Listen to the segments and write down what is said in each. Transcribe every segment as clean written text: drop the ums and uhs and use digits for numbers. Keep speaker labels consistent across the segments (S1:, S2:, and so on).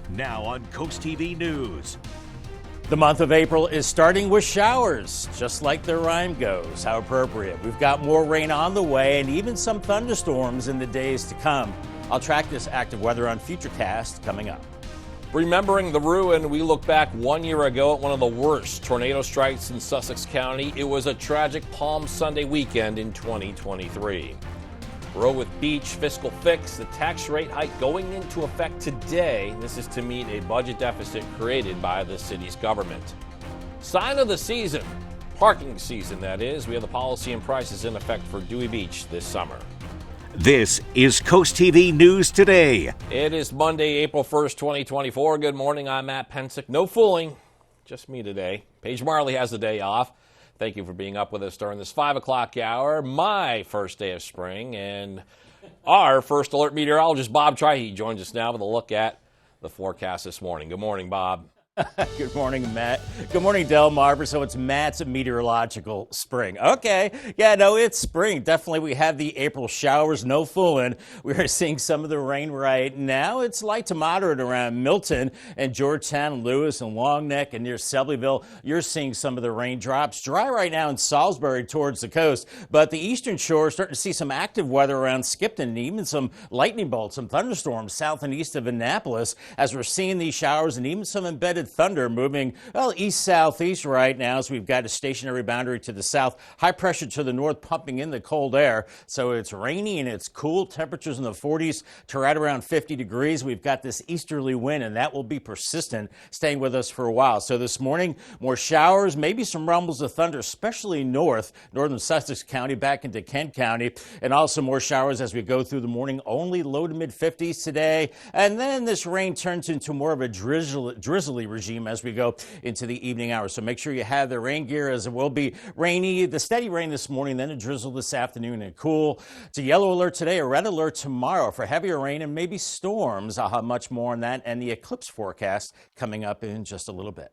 S1: Now on Coast TV News.
S2: The month of April is starting with showers, just like the rhyme goes. How appropriate. We've got more rain on the way and even some thunderstorms in the days to come. I'll track this active weather on Futurecast coming up.
S3: Remembering the ruin, we look back 1 year ago at one of the worst tornado strikes in Sussex County. It was a tragic Palm Sunday weekend in 2023. Rehoboth Beach fiscal fix, the tax rate hike going into effect today. This is to meet a budget deficit created by the city's government. Sign of the season, parking season that is. We have the policy and prices in effect for Dewey Beach this summer.
S1: This is Coast TV News Today.
S3: It is Monday, April 1st, 2024. Good morning, I'm Matt Pensick. No fooling, just me today. Paige Marley has the day off. Thank you for being up with us during this 5 o'clock hour, my first day of spring, and our first alert meteorologist, Bob Trihey, joins us now with a look at the forecast this morning. Good morning, Bob.
S2: Good morning, Matt. Good morning, Del Mar. So it's Matt's meteorological spring. Okay. Yeah, no, it's spring. Definitely we have the April showers. No fooling. We are seeing some of the rain right now. It's light to moderate around Milton and Georgetown, Lewis and Long Neck and near Selbyville. You're seeing some of the raindrops. Dry right now in Salisbury towards the coast, but the eastern shore is starting to see some active weather around Skipton and even some lightning bolts, some thunderstorms south and east of Annapolis as we're seeing these showers and even some embedded thunder moving, well, east-southeast right now as we've got a stationary boundary to the south, high pressure to the north pumping in the cold air. So it's rainy and it's cool. Temperatures in the 40s to right around 50 degrees. We've got this easterly wind and that will be persistent, staying with us for a while. So this morning, more showers, maybe some rumbles of thunder, especially northern Sussex County back into Kent County, and also more showers as we go through the morning, only low to mid 50s today. And then this rain turns into more of a drizzly regime as we go into the evening hours. So make sure you have the rain gear as it will be rainy. The steady rain this morning, then a drizzle this afternoon and cool. It's a yellow alert today, a red alert tomorrow for heavier rain and maybe storms. I'll have much more on that and the eclipse forecast coming up in just a little bit.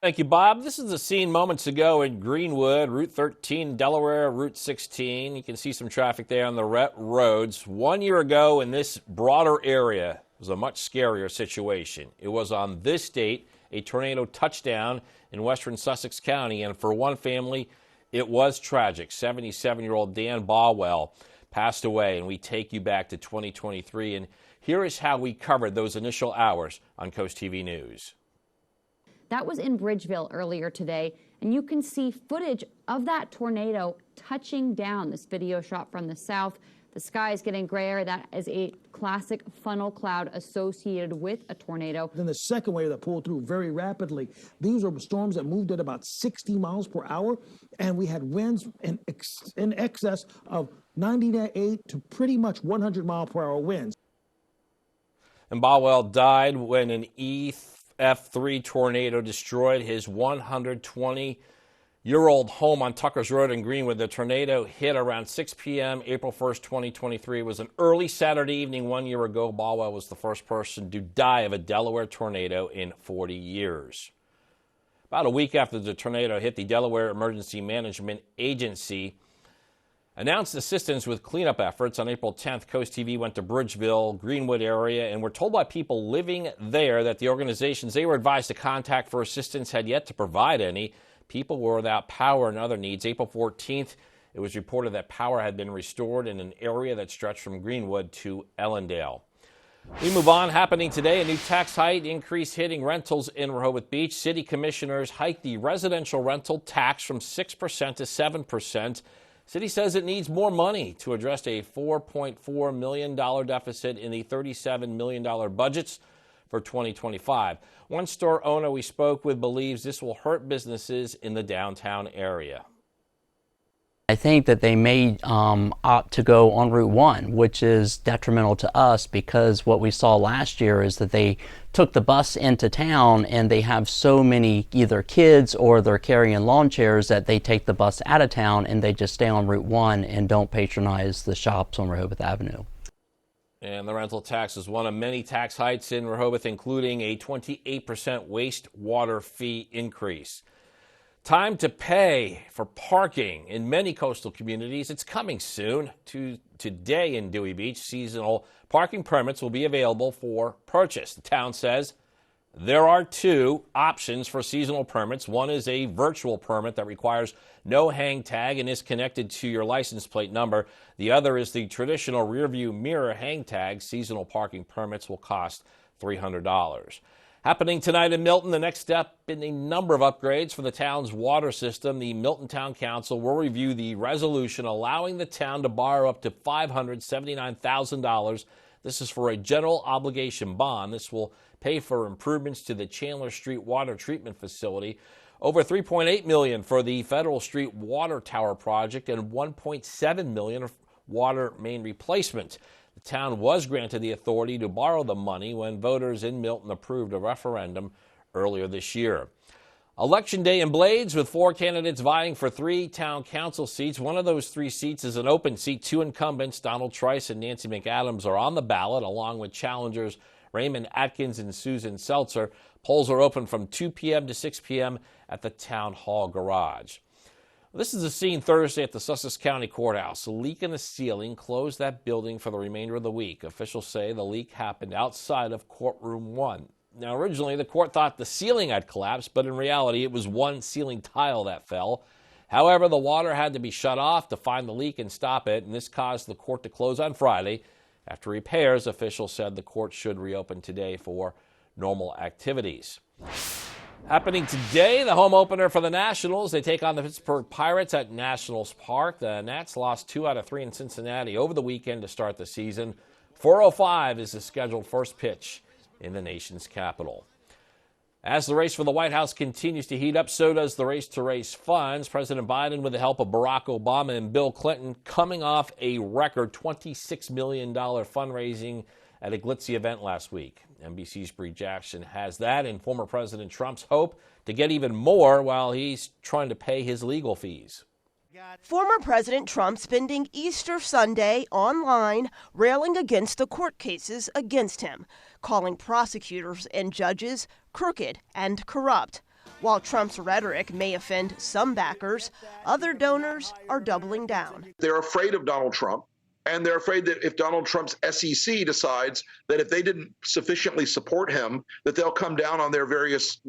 S3: Thank you, Bob. This is the scene moments ago in Greenwood, Route 13, Delaware, Route 16. You can see some traffic there on the roads. 1 year ago in this broader area, it was a much scarier situation. It was on this date, a tornado touchdown in western Sussex County, and for one family, it was tragic. 77-year-old Dan Bawell passed away, and we take you back to 2023, and here is how we covered those initial hours on Coast TV News.
S4: That was in Bridgeville earlier today, and you can see footage of that tornado touching down. This video shot from the south. The sky is getting grayer. That is a classic funnel cloud associated with a tornado.
S5: Then the second wave that pulled through very rapidly. These were storms that moved at about 60 miles per hour, and we had winds in excess of 98 to pretty much 100 mile per hour winds.
S3: And Bawell died when an F3 tornado destroyed his 120-year-old home on Tuckers Road in Greenwood. The tornado hit around 6 p.m. April 1st, 2023. It was an early Saturday evening 1 year ago. Bawell was the first person to die of a Delaware tornado in 40 years. About a week after the tornado hit, the Delaware Emergency Management Agency announced assistance with cleanup efforts. On April 10th, Coast TV went to Bridgeville, Greenwood area, and were told by people living there that the organizations they were advised to contact for assistance had yet to provide any. People were without power and other needs. April 14th, it was reported that power had been restored in an area that stretched from Greenwood to Ellendale. We move on. Happening today, a new tax hike increase hitting rentals in Rehoboth Beach. City commissioners hiked the residential rental tax from 6% to 7%. City says it needs more money to address a $4.4 million deficit in the $37 million budgets for 2025. One store owner we spoke with believes this will hurt businesses in the downtown area.
S6: I think that they may opt to go on Route 1, which is detrimental to us because what we saw last year is that they took the bus into town and they have so many either kids or they're carrying lawn chairs that they take the bus out of town and they just stay on Route 1 and don't patronize the shops on Rehoboth Avenue.
S3: And the rental tax is one of many tax hikes in Rehoboth, including a 28% wastewater fee increase. Time to pay for parking in many coastal communities. It's coming soon. Today in Dewey Beach, seasonal parking permits will be available for purchase. The town says There are two options for seasonal permits. One is a virtual permit that requires no hang tag and is connected to your license plate number. The other is the traditional rearview mirror hang tag. Seasonal parking permits will cost $300. Happening tonight in Milton, the next step in a number of upgrades for the town's water system. The Milton Town Council will review the resolution allowing the town to borrow up to $579,000. This is for a general obligation bond. This will pay for improvements to the Chandler Street water treatment facility, over $3.8 million for the Federal Street water tower project, and $1.7 million of water main replacement. The town was granted the authority to borrow the money when voters in Milton approved a referendum earlier this year. Election day in Blades with 4 candidates vying for 3 town council seats. One of those 3 seats is an open seat. 2 incumbents, Donald Trice and Nancy McAdams, are on the ballot, along with challengers Raymond Atkins and Susan Seltzer. Polls are open from 2 p.m. to 6 p.m. at the Town Hall Garage. This is the scene Thursday at the Sussex County Courthouse. A leak in the ceiling closed that building for the remainder of the week. Officials say the leak happened outside of Courtroom 1. Now, originally, the court thought the ceiling had collapsed, but in reality, it was one ceiling tile that fell. However, the water had to be shut off to find the leak and stop it, and this caused the court to close on Friday. After repairs, officials said the court should reopen today for normal activities. Happening today, the home opener for the Nationals. They take on the Pittsburgh Pirates at Nationals Park. The Nats lost 2 out of 3 in Cincinnati over the weekend to start the season. 4:05 is the scheduled first pitch in the nation's capital. As the race for the White House continues to heat up, so does the race to raise funds. President Biden, with the help of Barack Obama and Bill Clinton, coming off a record $26 million fundraising at a glitzy event last week. NBC's Bree Jackson has that, and former President Trump's hope to get even more while he's trying to pay his legal fees.
S7: Former President Trump spending Easter Sunday online railing against the court cases against him, calling prosecutors and judges crooked and corrupt. While Trump's rhetoric may offend some backers, other donors are doubling down.
S8: They're afraid of Donald Trump. And they're afraid that if Donald Trump's SEC decides that if they didn't sufficiently support him, that they'll come down on their various,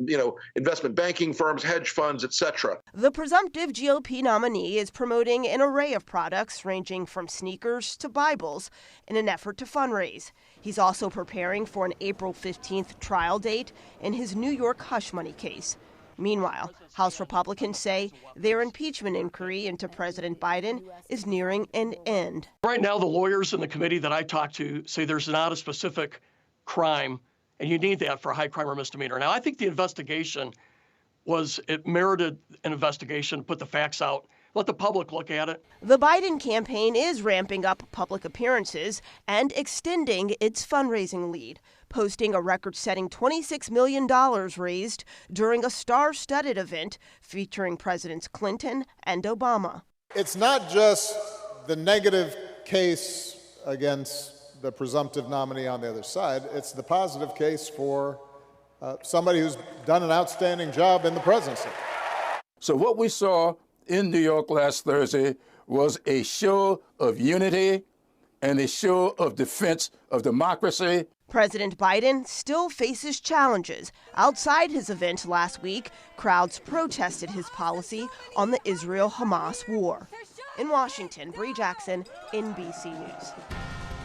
S8: investment banking firms, hedge funds, etc.
S7: The presumptive GOP nominee is promoting an array of products ranging from sneakers to Bibles in an effort to fundraise. He's also preparing for an April 15th trial date in his New York hush money case. Meanwhile, House Republicans say their impeachment inquiry into President Biden is nearing an end.
S9: Right now, the lawyers in the committee that I talked to say there's not a specific crime, and you need that for a high crime or misdemeanor. Now, I think the investigation it merited an investigation, put the facts out, let the public look at it.
S7: The Biden campaign is ramping up public appearances and extending its fundraising lead, posting a record-setting $26 million raised during a star-studded event featuring Presidents Clinton and Obama.
S10: It's not just the negative case against the presumptive nominee on the other side. It's the positive case for somebody who's done an outstanding job in the presidency.
S11: So what we saw in New York last Thursday was a show of unity and a show of defense of democracy.
S7: President Biden still faces challenges. Outside his event last week, crowds protested his policy on the Israel-Hamas war. In Washington, Bree Jackson, NBC News.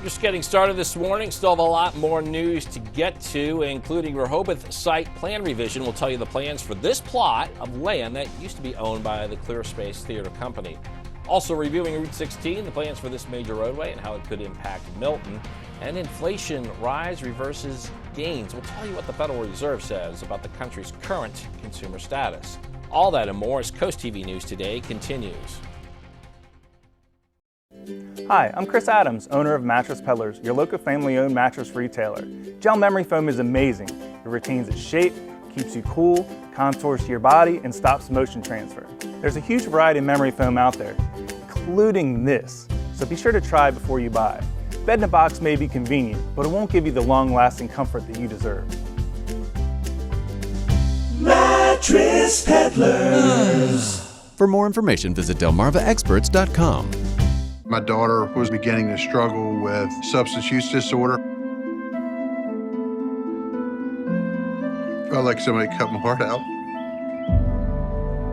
S3: Just getting started this morning. Still have a lot more news to get to, including Rehoboth site plan revision. We'll tell you the plans for this plot of land that used to be owned by the Clear Space Theater Company. Also reviewing Route 16, the plans for this major roadway and how it could impact Milton. And inflation rise reverses gains. We'll tell you what the Federal Reserve says about the country's current consumer status. All that and more as CoastTV News Today continues.
S12: Hi, I'm Chris Adams, owner of Mattress Peddlers, your local family-owned mattress retailer. Gel memory foam is amazing. It retains its shape, keeps you cool, contours to your body, and stops motion transfer. There's a huge variety of memory foam out there, including this, so be sure to try before you buy. Bed in a box may be convenient, but it won't give you the long-lasting comfort that you deserve.
S13: Mattress Peddlers. For more information, visit DelmarvaExperts.com.
S14: My daughter was beginning to struggle with substance use disorder. felt like somebody cut my heart out.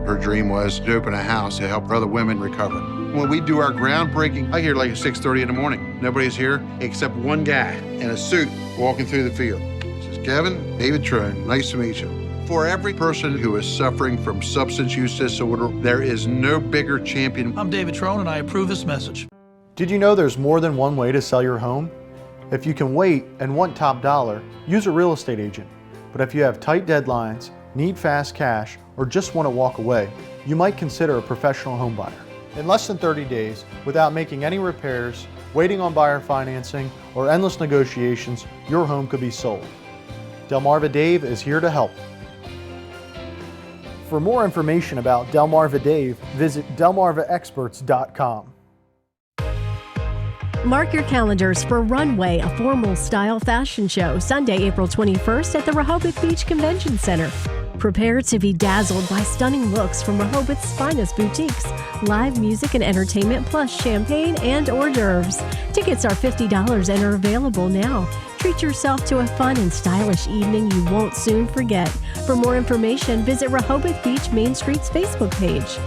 S14: Her dream was to open a house to help other women recover. When we do our groundbreaking, I hear like at 6:30 in the morning. Nobody's here except one guy in a suit walking through the field. He says, Kevin, David Trone, nice to meet you. For every person who is suffering from substance use disorder, there is no bigger champion.
S15: I'm David Trone, and I approve this message.
S16: Did you know there's more than one way to sell your home? If you can wait and want top dollar, use a real estate agent. But if you have tight deadlines, need fast cash, or just want to walk away, you might consider a professional home buyer. In less than 30 days, without making any repairs, waiting on buyer financing, or endless negotiations, your home could be sold. Delmarva Dave is here to help. For more information about Delmarva Dave, visit delmarvaexperts.com.
S17: Mark your calendars for Runway, a formal style fashion show, Sunday, April 21st at the Rehoboth Beach Convention Center. Prepare to be dazzled by stunning looks from Rehoboth's finest boutiques, live music and entertainment, plus champagne and hors d'oeuvres. Tickets are $50 and are available now. Treat yourself to a fun and stylish evening you won't soon forget. For more information, visit Rehoboth Beach Main Street's Facebook page.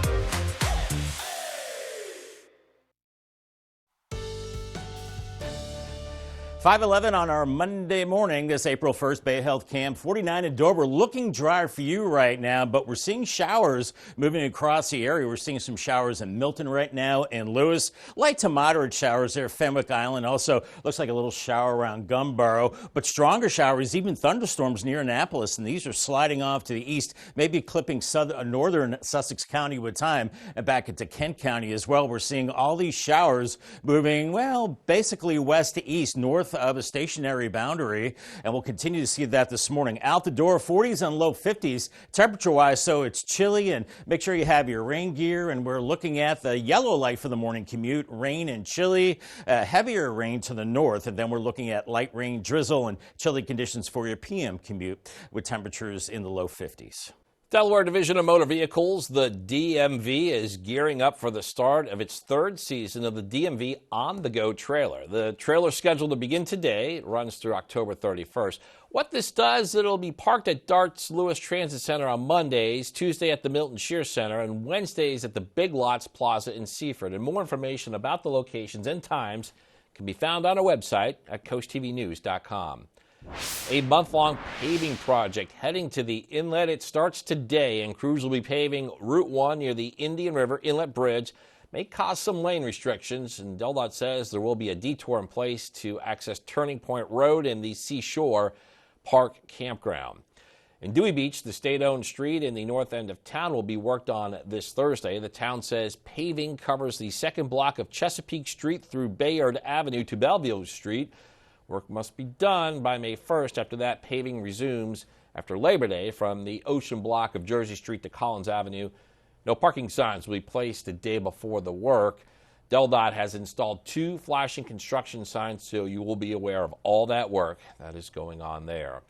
S2: 5:11 on our Monday morning, this April 1st, Bay Health Cam 49 in Dover. Looking dry for you right now, but we're seeing showers moving across the area. We're seeing some showers in Milton right now and Lewis. Light to moderate showers there, Fenwick Island. Also looks like a little shower around Gumboro, but stronger showers, even thunderstorms near Annapolis, and these are sliding off to the east, maybe clipping northern Sussex County with time and back into Kent County as well. We're seeing all these showers moving, well, basically west to east, north of a stationary boundary, and we'll continue to see that this morning. Out the door, 40s and low 50s temperature-wise, so it's chilly, and make sure you have your rain gear. And we're looking at the yellow light for the morning commute, rain and chilly, heavier rain to the north, and then we're looking at light rain, drizzle, and chilly conditions for your PM commute with temperatures in the low 50s.
S3: Delaware Division of Motor Vehicles, the DMV, is gearing up for the start of its third season of the DMV On The Go trailer. The trailer is scheduled to begin today. It runs through October 31st. What this does, it'll be parked at Dart's Lewis Transit Center on Mondays, Tuesday at the Milton Shear Center, and Wednesdays at the Big Lots Plaza in Seaford. And more information about the locations and times can be found on our website at CoastTVnews.com. A month-long paving project heading to the inlet. It starts today, and crews will be paving Route 1 near the Indian River Inlet Bridge. May cause some lane restrictions, and DelDOT says there will be a detour in place to access Turning Point Road and the Seashore Park Campground. In Dewey Beach, the state-owned street in the north end of town will be worked on this Thursday. The town says paving covers the second block of Chesapeake Street through Bayard Avenue to Bellevue Street. Work must be done by May 1st. After that, paving resumes after Labor Day from the Ocean block of Jersey Street to Collins Avenue. No parking signs will be placed the day before the work. DelDOT has installed 2 flashing construction signs, so you will be aware of all that work that is going on there.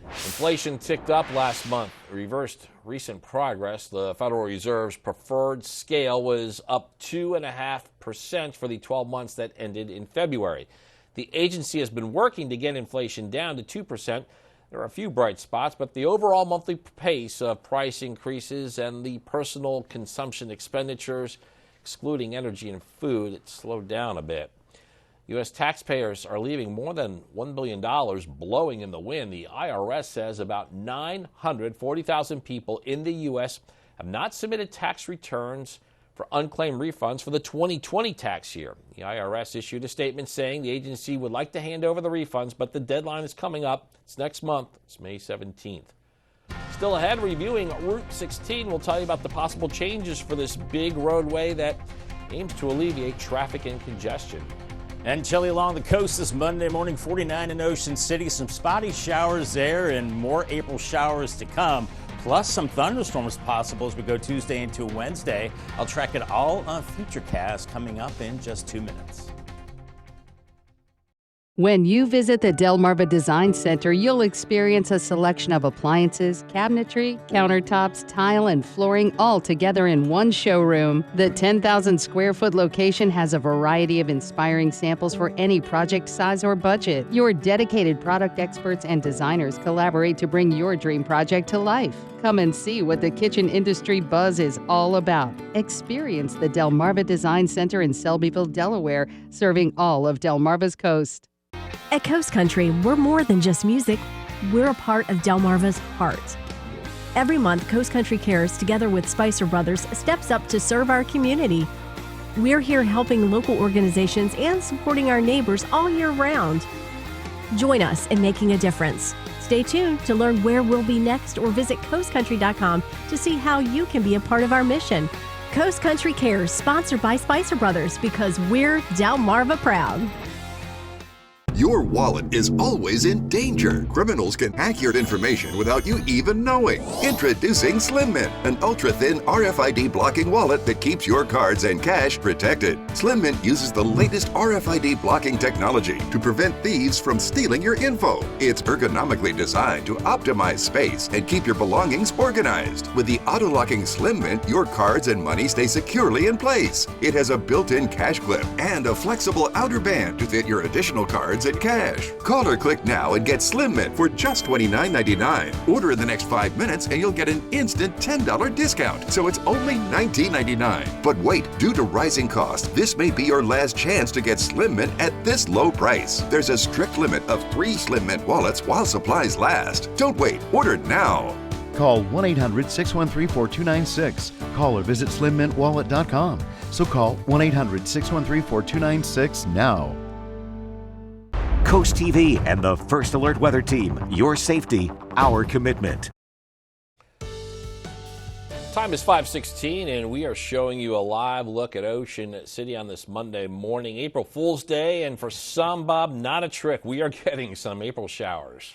S3: Inflation ticked up last month, reversed recent progress. The Federal Reserve's preferred scale was up 2.5% for the 12 months that ended in February. The agency has been working to get inflation down to 2%. There are a few bright spots, but the overall monthly pace of price increases and the personal consumption expenditures, excluding energy and food, it slowed down a bit. U.S. taxpayers are leaving more than $1 billion blowing in the wind. The IRS says about 940,000 people in the U.S. have not submitted tax returns for unclaimed refunds for the 2020 tax year. The IRS issued a statement saying the agency would like to hand over the refunds, but the deadline is coming up. It's next month. It's May 17th. Still ahead, reviewing Route 16. We'll tell you about the possible changes for this big roadway that aims to alleviate traffic and congestion.
S2: And chilly along the coast this Monday morning, 49 in Ocean City. Some spotty showers there and more April showers to come. Plus some thunderstorms possible as we go Tuesday into Wednesday. I'll track it all on Futurecast coming up in just 2 minutes.
S18: When you visit the Delmarva Design Center, you'll experience a selection of appliances, cabinetry, countertops, tile, and flooring all together in one showroom. The 10,000 square foot location has a variety of inspiring samples for any project size or budget. Your dedicated product experts and designers collaborate to bring your dream project to life. Come and see what the kitchen industry buzz is all about. Experience the Delmarva Design Center in Selbyville, Delaware, serving all of Delmarva's coast.
S17: At Coast Country, we're more than just music. We're a part of Delmarva's heart. Every month, Coast Country Cares, together with Spicer Brothers, steps up to serve our community. We're here helping local organizations and supporting our neighbors all year round. Join us in making a difference. Stay tuned to learn where we'll be next or visit coastcountry.com to see how you can be a part of our mission. Coast Country Cares, sponsored by Spicer Brothers, because we're Delmarva proud.
S19: Your wallet is always in danger. Criminals can hack your information without you even knowing. Introducing SlimMint, an ultra-thin RFID blocking wallet that keeps your cards and cash protected. SlimMint uses the latest RFID blocking technology to prevent thieves from stealing your info. It's ergonomically designed to optimize space and keep your belongings organized. With the auto-locking SlimMint, your cards and money stay securely in place. It has a built-in cash clip and a flexible outer band to fit your additional cards and cash. Call or click now and get SlimMint for just $29.99. Order in the next 5 minutes and you'll get an instant $10 discount. So it's only $19.99. But wait, due to rising costs, this may be your last chance to get SlimMint at this low price. There's a strict limit of 3 SlimMint wallets while supplies last. Don't wait, order now.
S20: Call 1-800-613-4296. Call or visit slimmintwallet.com. So call 1-800-613-4296 now.
S1: Coast TV and the First Alert Weather Team. Your safety, our commitment.
S3: Time is 5:16, and we are showing you a live look at Ocean City on this Monday morning, April Fool's Day. And for some, Bob, not a trick. We are getting some April showers.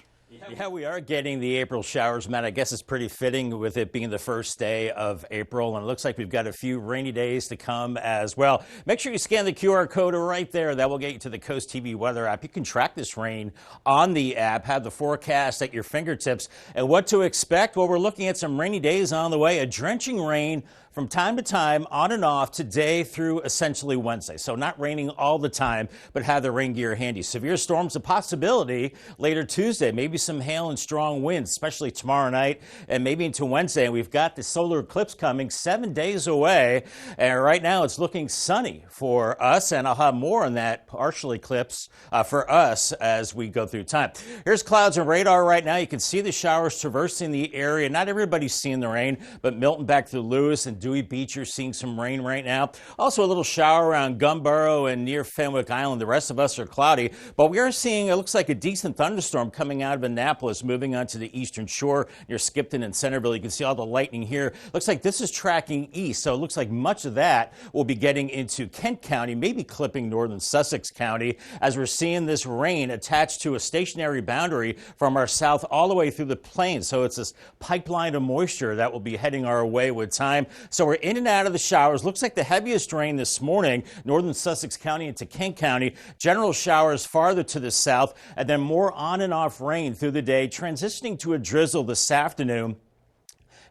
S2: Yeah, we are getting the April showers, Matt. I guess it's pretty fitting with it being the first day of April, and it looks like we've got a few rainy days to come as well. Make sure you scan the QR code right there. That will get you to the Coast TV weather app. You can track this rain on the app, have the forecast at your fingertips, and what to expect. Well, we're looking at some rainy days on the way, a drenching rain from time to time, on and off, today through essentially Wednesday. So not raining all the time, but have the rain gear handy. Severe storms a possibility later Tuesday. Maybe some hail and strong winds, especially tomorrow night and maybe into Wednesday. And we've got the solar eclipse coming 7 days away. And right now it's looking sunny for us. And I'll have more on that partial eclipse for us as we go through time. Here's clouds and radar right now. You can see the showers traversing the area. Not everybody's seeing the rain, but Milton back through Lewis and Dewey Beach, you're seeing some rain right now. Also a little shower around Gumboro and near Fenwick Island. The rest of us are cloudy, but we are seeing, it looks like a decent thunderstorm coming out of Annapolis, moving onto the eastern shore near Skipton and Centerville. You can see all the lightning here. Looks like this is tracking east, so it looks like much of that will be getting into Kent County, maybe clipping northern Sussex County, as we're seeing this rain attached to a stationary boundary from our south all the way through the plains. So it's this pipeline of moisture that will be heading our way with time. So we're in and out of the showers. Looks like the heaviest rain this morning, northern Sussex County into Kent County. General showers farther to the south, and then more on and off rain through the day, transitioning to a drizzle this afternoon,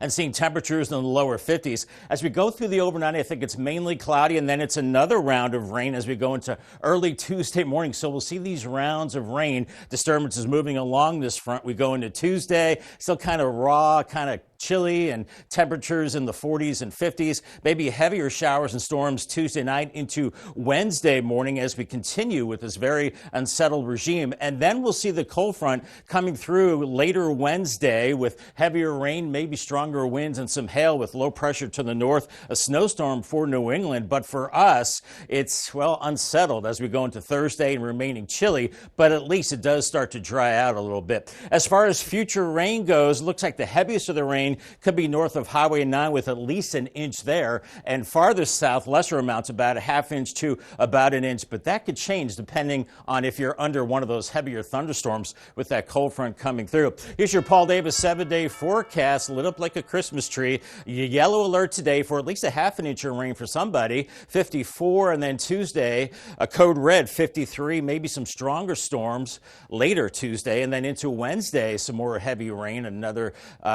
S2: and seeing temperatures in the lower 50s. As we go through the overnight, I think it's mainly cloudy, and then it's another round of rain as we go into early Tuesday morning. So we'll see these rounds of rain disturbances moving along this front. We go into Tuesday, still kind of raw, kind of chilly, and temperatures in the 40s and 50s. Maybe heavier showers and storms Tuesday night into Wednesday morning as we continue with this very unsettled regime. And then we'll see the cold front coming through later Wednesday with heavier rain, maybe stronger winds and some hail with low pressure to the north. A snowstorm for New England, but for us, it's, well, unsettled as we go into Thursday and remaining chilly, but at least it does start to dry out a little bit. As far as future rain goes, it looks like the heaviest of the rain rain could be north of Highway 9 with at least an inch there. And farther south, lesser amounts, about a half inch to about an inch. But that could change depending on if you're under one of those heavier thunderstorms with that cold front coming through. Here's your Paul Davis 7-day forecast, lit up like a Christmas tree. Yellow alert today for at least a half an inch of rain for somebody, 54, and then Tuesday, a code red, 53, maybe some stronger storms later Tuesday, and then into Wednesday, some more heavy rain, another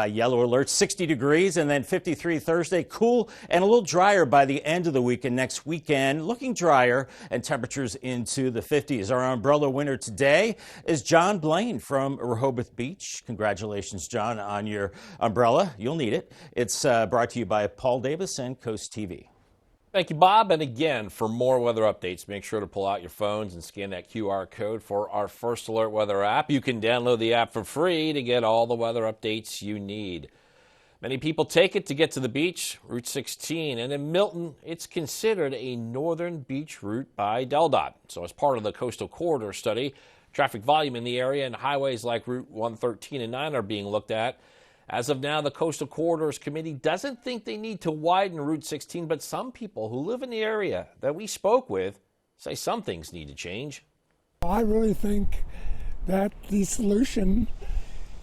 S2: yellow alert, 60 degrees, and then 53 Thursday, cool and a little drier by the end of the week, and next weekend looking drier and temperatures into the 50s. Our umbrella winner today is John Blaine from Rehoboth Beach. Congratulations, John, on your umbrella. You'll need it. It's brought to you by Paul Davis and Coast TV.
S3: Thank you, Bob. And again, for more weather updates, make sure to pull out your phones and scan that QR code for our First Alert Weather app. You can download the app for free to get all the weather updates you need. Many people take it to get to the beach, Route 16, and in Milton, it's considered a northern beach route by DelDOT. So as part of the Coastal Corridor study, traffic volume in the area and highways like Route 113 and 9 are being looked at. As of now, the Coastal Corridors Committee doesn't think they need to widen Route 16, but some people who live in the area that we spoke with say some things need to change.
S21: I really think that the solution,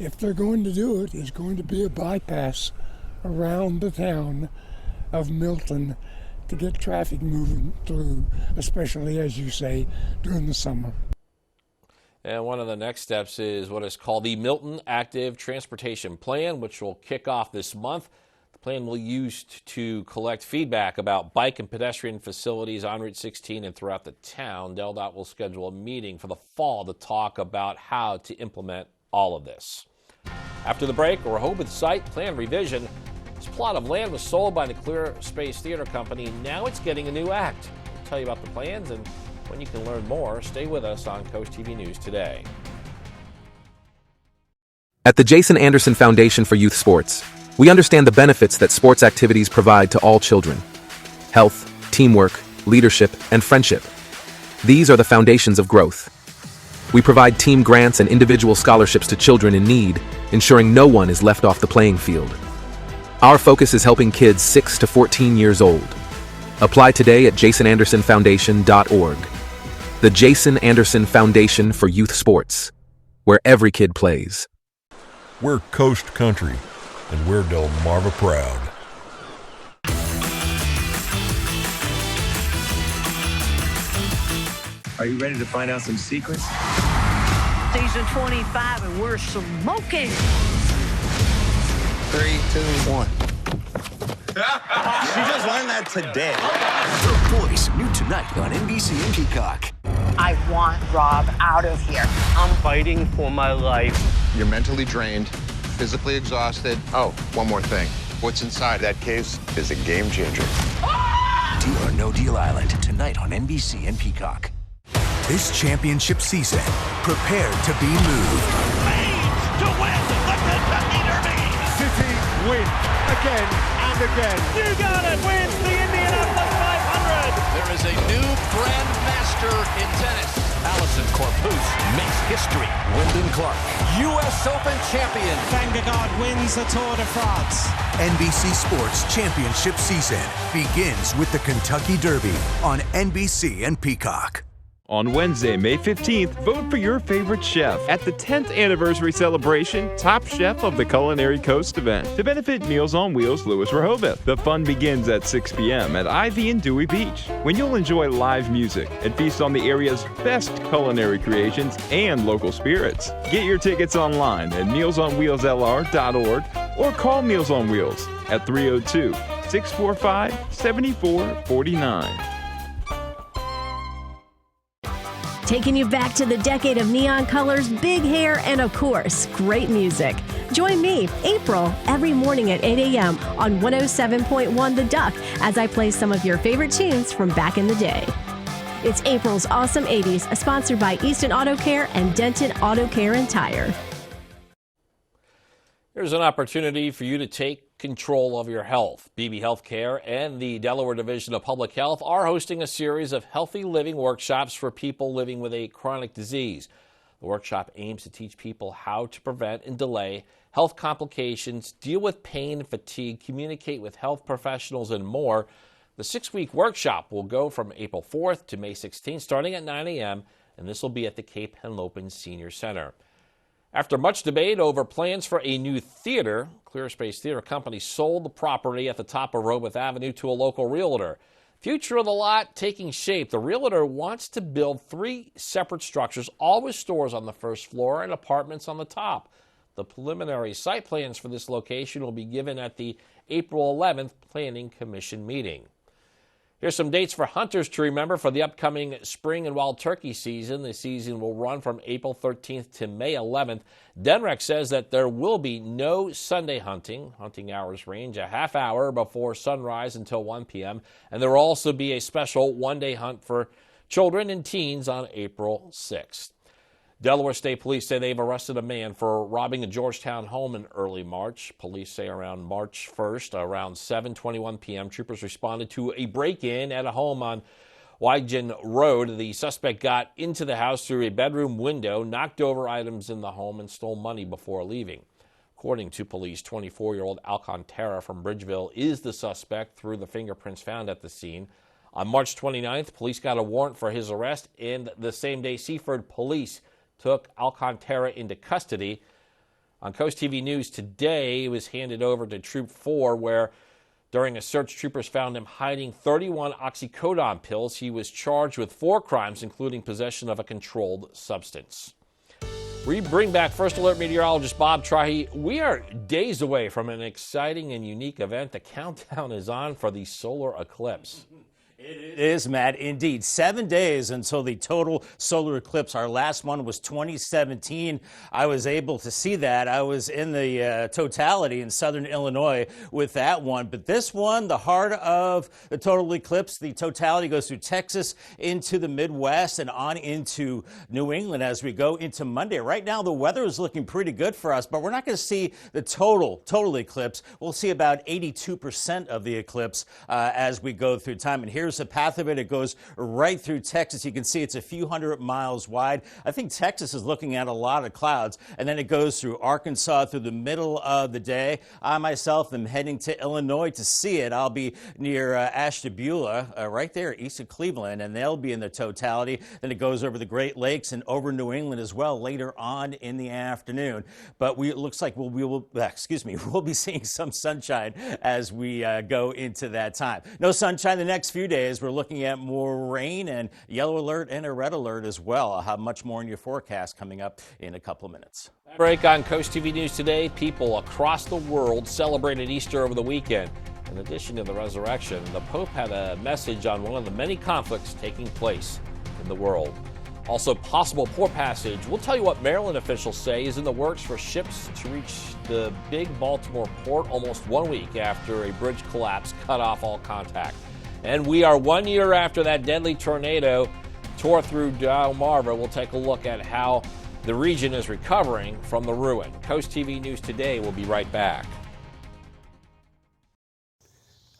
S21: if they're going to do it, is going to be a bypass around the town of Milton to get traffic moving through, especially, as you say, during the summer.
S3: And one of the next steps is what is called the Milton Active Transportation Plan, which will kick off this month. The plan will be used to collect feedback about bike and pedestrian facilities on Route 16 and throughout the town. DelDOT will schedule a meeting for the fall to talk about how to implement all of this. After the break, a Rehoboth site plan revision. This plot of land was sold by the Clear Space Theater Company. Now it's getting a new act. We'll tell you about the plans and when you can learn more. Stay with us on Coast TV News Today.
S22: At the Jason Anderson Foundation for Youth Sports, we understand the benefits that sports activities provide to all children. Health, teamwork, leadership, and friendship. These are the foundations of growth. We provide team grants and individual scholarships to children in need, ensuring no one is left off the playing field. Our focus is helping kids 6 to 14 years old. Apply today at jasonandersonfoundation.org. The Jason Anderson Foundation for Youth Sports, where every kid plays.
S23: We're Coast Country, and we're Delmarva proud.
S24: Are you ready to find out some secrets?
S25: Season 25, and we're smoking.
S24: 3, 2, 1. She just learned that today.
S1: The Voice, new tonight on NBC and Peacock.
S25: I want Rob out of here.
S24: I'm fighting for my life. You're mentally drained, physically exhausted. Oh, one more thing. What's inside that case is a game changer.
S1: Deal or No Deal Island, tonight on NBC and Peacock. This championship season, prepare to be moved.
S26: To win the Kentucky Derby.
S27: City win again and again.
S26: You got it, wins the Indianapolis 500.
S28: There is a new grandmaster in tennis.
S29: Allison Corpus makes history.
S28: Wyndham Clark, U.S. Open champion.
S29: Vandergaard wins the Tour de France.
S1: NBC Sports Championship season begins with the Kentucky Derby on NBC and Peacock.
S30: On Wednesday, May 15th, vote for your favorite chef at the 10th anniversary celebration Top Chef of the Culinary Coast event to benefit Meals on Wheels Lewis Rehoboth. The fun begins at 6 p.m. at Ivy and Dewey Beach, when you'll enjoy live music and feast on the area's best culinary creations and local spirits. Get your tickets online at mealsonwheelslr.org or call Meals on Wheels at 302-645-7449.
S17: Taking you back to the decade of neon colors, big hair, and of course, great music. Join me, April, every morning at 8 a.m. on 107.1 The Duck as I play some of your favorite tunes from back in the day. It's April's Awesome 80s, sponsored by Easton Auto Care and Denton Auto Care and Tire.
S3: Here's an opportunity for you to take control of your health. BB Healthcare and the Delaware Division of Public Health are hosting a series of healthy living workshops for people living with a chronic disease. The workshop aims to teach people how to prevent and delay health complications, deal with pain and fatigue, communicate with health professionals, and more. The 6-week workshop will go from April 4th to May 16th, starting at 9 a.m., and this will be at the Cape Henlopen Senior Center. After much debate over plans for a new theater, ClearSpace Theater Company sold the property at the top of Rehoboth Avenue to a local realtor. Future of the lot taking shape. The realtor wants to build 3 separate structures, all with stores on the first floor and apartments on the top. The preliminary site plans for this location will be given at the April 11th Planning Commission meeting. Here's some dates for hunters to remember for the upcoming spring and wild turkey season. The season will run from April 13th to May 11th. DNREC says that there will be no Sunday hunting. Hunting hours range a half hour before sunrise until 1 p.m. And there will also be a special one-day hunt for children and teens on April 6th. Delaware State Police say they've arrested a man for robbing a Georgetown home in early March. Police say around March 1st, around 7:21 p.m., troopers responded to a break-in at a home on Wygen Road. The suspect got into the house through a bedroom window, knocked over items in the home, and stole money before leaving. According to police, 24-year-old Alcantara from Bridgeville is the suspect through the fingerprints found at the scene. On March 29th, police got a warrant for his arrest, and the same day, Seaford Police took Alcantara into custody. On CoastTV News today, he was handed over to Troop 4, where during a search, troopers found him hiding 31 oxycodone pills. He was charged with 4 crimes, including possession of a controlled substance. We bring back First Alert meteorologist Bob Trahi. We are days away from an exciting and unique event. The countdown is on for the solar eclipse.
S2: It is, Matt, indeed. 7 days until the total solar eclipse. Our last one was 2017. I was able to see that. I was in the totality in southern Illinois with that one. But this one, the heart of the total eclipse, the totality goes through Texas into the Midwest and on into New England as we go into Monday. Right now, the weather is looking pretty good for us, but we're not going to see the total eclipse. We'll see about 82% of the eclipse as we go through time. And here's the path of it. It goes right through Texas. You can see it's a few hundred miles wide. I think Texas is looking at a lot of clouds. And then it goes through Arkansas through the middle of the day. I myself am heading to Illinois to see it. I'll be near Ashtabula, right there east of Cleveland, and they'll be in the totality. Then it goes over the Great Lakes and over New England as well later on in the afternoon. But it looks like we'll be seeing some sunshine as we go into that time. No sunshine the next few days. We're looking at more rain and yellow alert and a red alert as well. I'll have much more in your forecast coming up in a couple of minutes.
S3: Break on CoastTV News today. People across the world celebrated Easter over the weekend. In addition to the resurrection, the Pope had a message on one of the many conflicts taking place in the world. Also, possible port passage. We'll tell you what Maryland officials say is in the works for ships to reach the big Baltimore port almost 1 week after a bridge collapse cut off all contact. And we are 1 year after that deadly tornado tore through Delmarva. We'll take a look at how the region is recovering from the ruin. CoastTV News Today will be right back.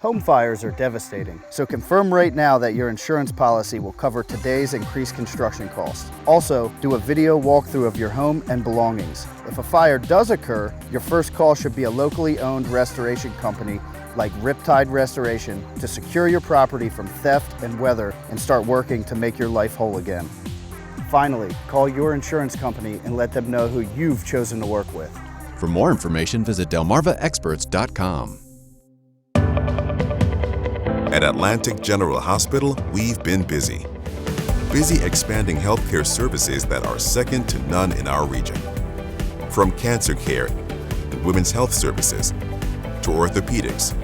S4: Home fires are devastating, so confirm right now that your insurance policy will cover today's increased construction costs. Also, do a video walkthrough of your home and belongings. If a fire does occur, your first call should be a locally owned restoration company like Riptide Restoration to secure your property from theft and weather and start working to make your life whole again. Finally, call your insurance company and let them know who you've chosen to work with.
S5: For more information, visit delmarvaexperts.com.
S6: At Atlantic General Hospital, we've been busy. Busy expanding healthcare services that are second to none in our region. From cancer care and women's health services to orthopedics,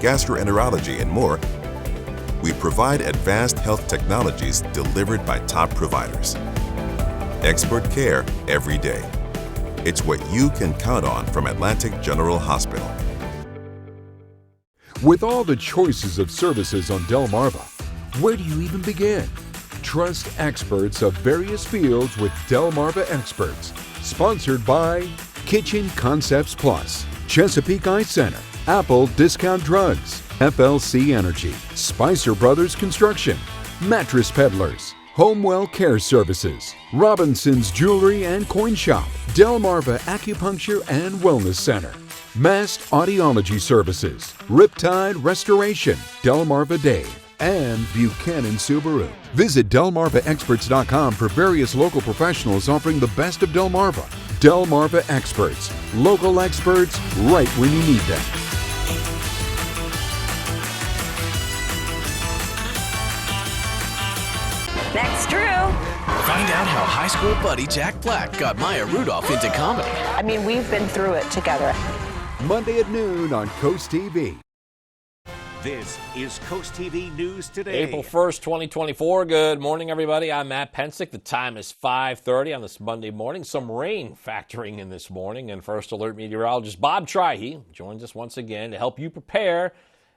S6: gastroenterology, and more, we provide advanced health technologies delivered by top providers. Expert care every day. It's what you can count on from Atlantic General Hospital.
S23: With all the choices of services on Delmarva, where do you even begin? Trust experts of various fields with Delmarva Experts. Sponsored by Kitchen Concepts Plus, Chesapeake Eye Center, Apple Discount Drugs, FLC Energy, Spicer Brothers Construction, Mattress Peddlers, Homewell Care Services, Robinson's Jewelry and Coin Shop, Delmarva Acupuncture and Wellness Center, Mast Audiology Services, Riptide Restoration, Delmarva Dave, and Buchanan Subaru. Visit DelmarvaExperts.com for various local professionals offering the best of Delmarva. Delmarva Experts, local experts right when you need them.
S25: Next, Drew.
S1: Find out how high school buddy Jack Black got Maya Rudolph into comedy.
S25: I mean, we've been through it together.
S23: Monday at noon on CoastTV.
S28: This is Coast TV News Today.
S3: April 1st, 2024. Good morning, everybody. I'm Matt Pensick. The time is 5:30 on this Monday morning. Some rain factoring in this morning. And First Alert meteorologist Bob Trihey joins us once again to help you prepare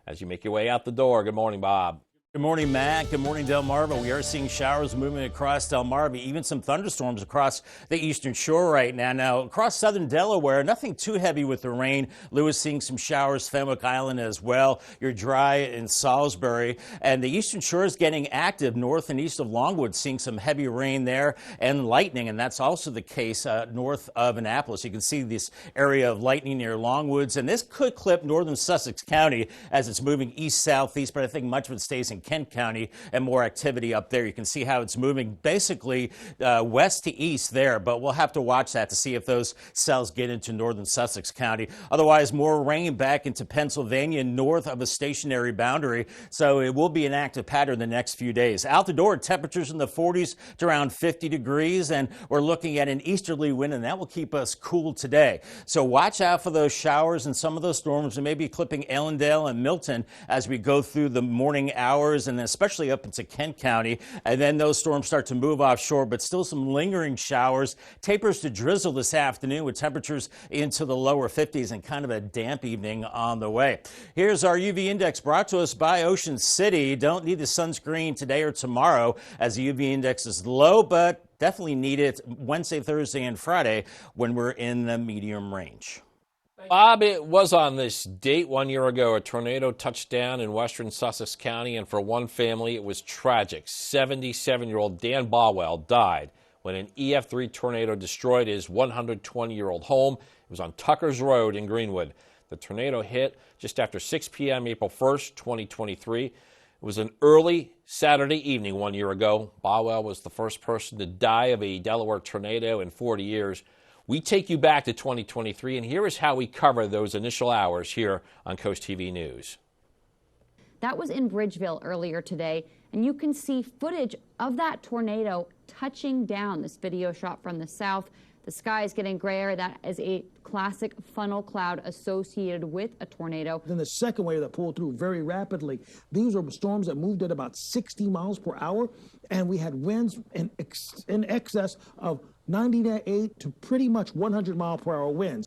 S3: as you make your way out the door. Good morning, Bob.
S2: Good morning, Matt. Good morning, Delmarva. We are seeing showers moving across Delmarva, even some thunderstorms across the eastern shore right now. Now, across southern Delaware, nothing too heavy with the rain. Lewis seeing some showers, Fenwick Island as well. You're dry in Salisbury. And the eastern shore is getting active north and east of Longwood, seeing some heavy rain there and lightning. And that's also the case north of Annapolis. You can see this area of lightning near Longwoods. And this could clip northern Sussex County as it's moving east-southeast, but I think much of it stays in Kent County and more activity up there. You can see how it's moving basically west to east there, but we'll have to watch that to see if those cells get into northern Sussex County. Otherwise, more rain back into Pennsylvania north of a stationary boundary, so it will be an active pattern the next few days. Out the door, temperatures in the 40s to around 50 degrees, and we're looking at an easterly wind, and that will keep us cool today. So watch out for those showers and some of those storms, and maybe clipping Allendale and Milton as we go through the morning hours, and then especially up into Kent County. And then those storms start to move offshore, but still some lingering showers. Tapers to drizzle this afternoon with temperatures into the lower 50s and kind of a damp evening on the way. Here's our UV index brought to us by Ocean City. Don't need the sunscreen today or tomorrow as the UV index is low, but definitely need it Wednesday, Thursday, and Friday when we're in the medium range.
S3: Bob, it was on this date 1 year ago. A tornado touched down in western Sussex County, and for one family, it was tragic. 77-year-old Dan Bawell died when an EF3 tornado destroyed his 120-year-old home. It was on Tucker's Road in Greenwood. The tornado hit just after 6 p.m. April 1st, 2023. It was an early Saturday evening 1 year ago. Bawell was the first person to die of a Delaware tornado in 40 years. We take you back to 2023, and here is how we cover those initial hours here on Coast TV News.
S7: That was in Bridgeville earlier today, and you can see footage of that tornado touching down. This video shot from the south. The sky is getting grayer. That is a classic funnel cloud associated with a tornado.
S8: Then the second wave that pulled through very rapidly. These were storms that moved at about 60 miles per hour, and we had winds in excess of 98 to pretty much 100-mile-per-hour winds.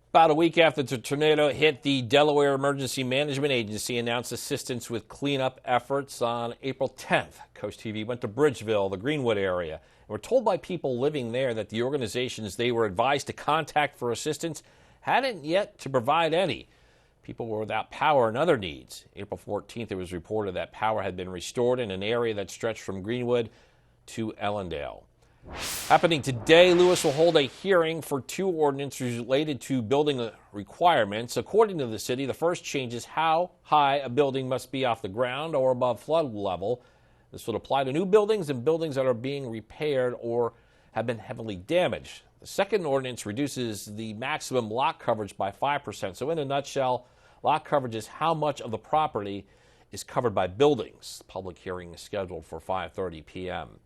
S3: About a week after the tornado hit, the Delaware Emergency Management Agency announced assistance with cleanup efforts on April 10th. Coast TV went to Bridgeville, the Greenwood area, and were told by people living there that the organizations they were advised to contact for assistance hadn't yet to provide any. People were without power and other needs. April 14th, it was reported that power had been restored in an area that stretched from Greenwood to Ellendale. Happening today, Lewis will hold a hearing for two ordinances related to building requirements. According to the city, the first changes how high a building must be off the ground or above flood level. This would apply to new buildings and buildings that are being repaired or have been heavily damaged. The second ordinance reduces the maximum lot coverage by 5%. So in a nutshell, lot coverage is how much of the property is covered by buildings. The public hearing is scheduled for 5:30 p.m.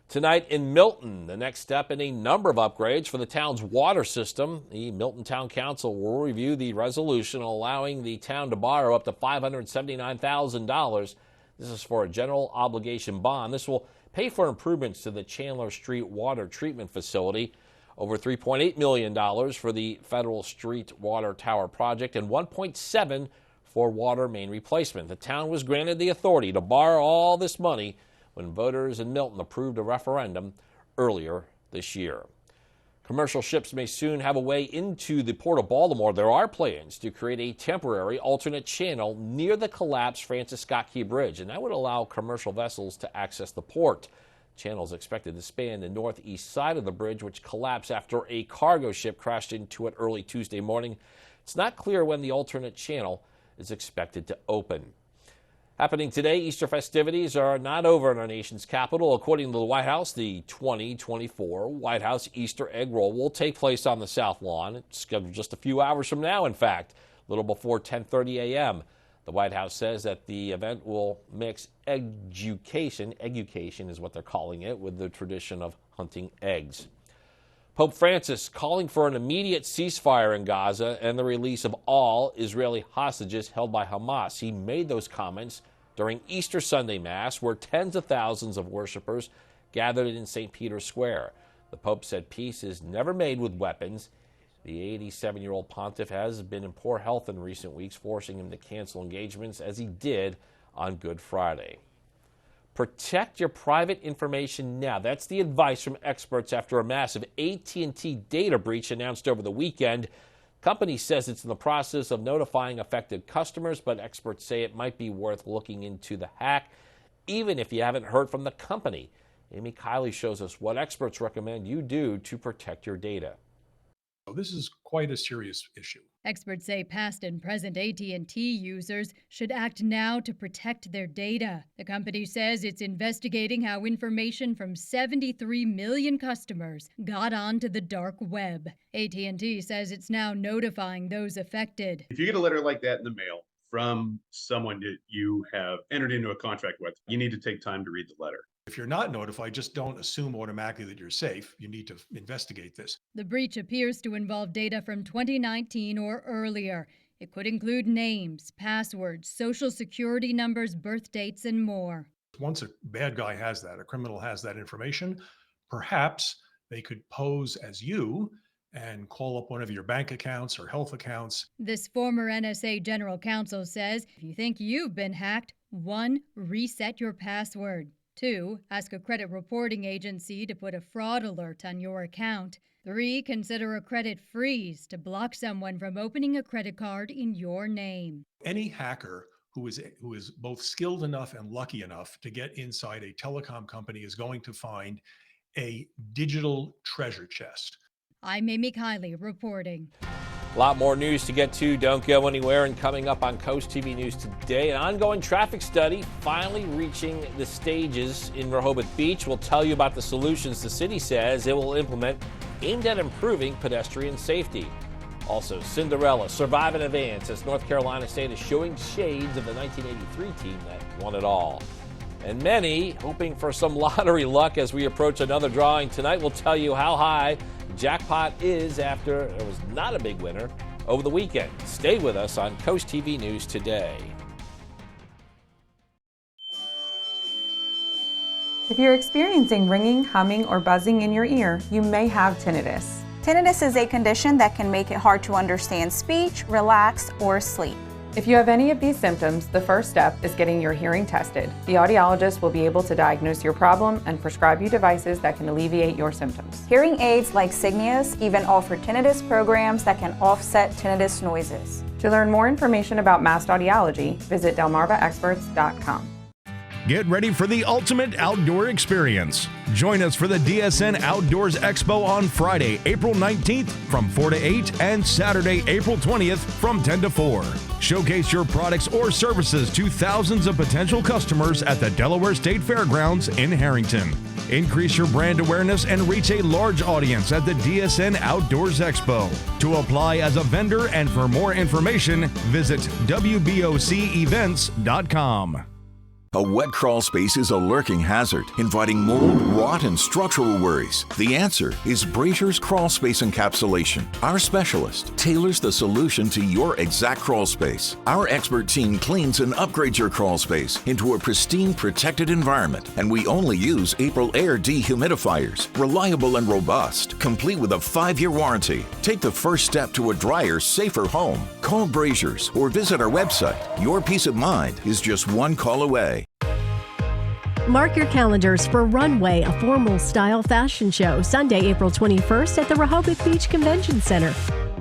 S3: Tonight in Milton, the next step in a number of upgrades for the town's water system. The Milton Town Council will review the resolution allowing the town to borrow up to $579,000. This is for a general obligation bond. This will pay for improvements to the Chandler Street water treatment facility, over $3.8 million for the Federal Street Water Tower project, and $1.7 million for water main replacement. The town was granted the authority to borrow all this money when voters in Milton approved a referendum earlier this year. Commercial ships may soon have a way into the Port of Baltimore. There are plans to create a temporary alternate channel near the collapsed Francis Scott Key Bridge, and that would allow commercial vessels to access the port. The channel is expected to span the northeast side of the bridge, which collapsed after a cargo ship crashed into it early Tuesday morning. It's not clear when the alternate channel is expected to open. Happening today, Easter festivities are not over in our nation's capital. According to the White House, the 2024 White House Easter egg roll will take place on the South Lawn. It's scheduled just a few hours from now, in fact, a little before 10:30 a.m. The White House says that the event will mix education is what they're calling it, with the tradition of hunting eggs. Pope Francis calling for an immediate ceasefire in Gaza and the release of all Israeli hostages held by Hamas. He made those comments during Easter Sunday Mass, where tens of thousands of worshipers gathered in St. Peter's Square. The Pope said peace is never made with weapons. The 87-year-old pontiff has been in poor health in recent weeks, forcing him to cancel engagements as he did on Good Friday. Protect your private information now. That's the advice from experts after a massive AT&T data breach announced over the weekend. Company says it's in the process of notifying affected customers, but experts say it might be worth looking into the hack, even if you haven't heard from the company. Amy Kiley shows us what experts recommend you do to protect your data.
S9: This is quite a serious issue.
S10: Experts say past and present AT&T users should act now to protect their data. The company says it's investigating how information from 73 million customers got onto the dark web. AT&T says it's now notifying those affected.
S11: If you get a letter like that in the mail from someone that you have entered into a contract with, you need to take time to read the letter.
S9: If you're not notified, just don't assume automatically that you're safe. You need to investigate this.
S10: The breach appears to involve data from 2019 or earlier. It could include names, passwords, social security numbers, birth dates, and more.
S9: Once a bad guy has that, a criminal has that information, perhaps they could pose as you and call up one of your bank accounts or health accounts.
S10: This former NSA general counsel says if you think you've been hacked, 1, reset your password. 2, ask a credit reporting agency to put a fraud alert on your account. 3, consider a credit freeze to block someone from opening a credit card in your name.
S9: Any hacker who is both skilled enough and lucky enough to get inside a telecom company is going to find a digital treasure chest.
S10: I'm Amy Kiley reporting.
S3: A lot more news to get to. Don't go anywhere. And coming up on Coast TV News today, an ongoing traffic study finally reaching the stages in Rehoboth Beach. We'll tell you about the solutions the city says it will implement aimed at improving pedestrian safety. Also, Cinderella survive in advance as North Carolina State is showing shades of the 1983 team that won it all. And many hoping for some lottery luck as we approach another drawing tonight. We'll tell you how high jackpot is after it was not a big winner over the weekend. Stay with us on Coast TV News today.
S12: If you're experiencing ringing, humming, or buzzing in your ear, you may have tinnitus.
S25: Tinnitus is a condition that can make it hard to understand speech, relax, or sleep.
S12: If you have any of these symptoms, the first step is getting your hearing tested. The audiologist will be able to diagnose your problem and prescribe you devices that can alleviate your symptoms.
S25: Hearing aids like Signius even offer tinnitus programs that can offset tinnitus noises.
S12: To learn more information about massed audiology, visit delmarvaexperts.com.
S13: Get ready for the ultimate outdoor experience. Join us for the DSN Outdoors Expo on Friday, April 19th from 4 to 8 and Saturday, April 20th from 10 to 4. Showcase your products or services to thousands of potential customers at the Delaware State Fairgrounds in Harrington. Increase your brand awareness and reach a large audience at the DSN Outdoors Expo. To apply as a vendor and for more information, visit WBOCEvents.com.
S14: A wet crawl space is a lurking hazard, inviting mold, rot, and structural worries. The answer is Brazier's Crawl Space Encapsulation. Our specialist tailors the solution to your exact crawl space. Our expert team cleans and upgrades your crawl space into a pristine, protected environment, and we only use April Air dehumidifiers. Reliable and robust, complete with a 5-year warranty. Take the first step to a drier, safer home. Call Brazier's or visit our website. Your peace of mind is just one call away.
S17: Mark your calendars for Runway, a formal style fashion show, Sunday, April 21st at the Rehoboth Beach Convention Center.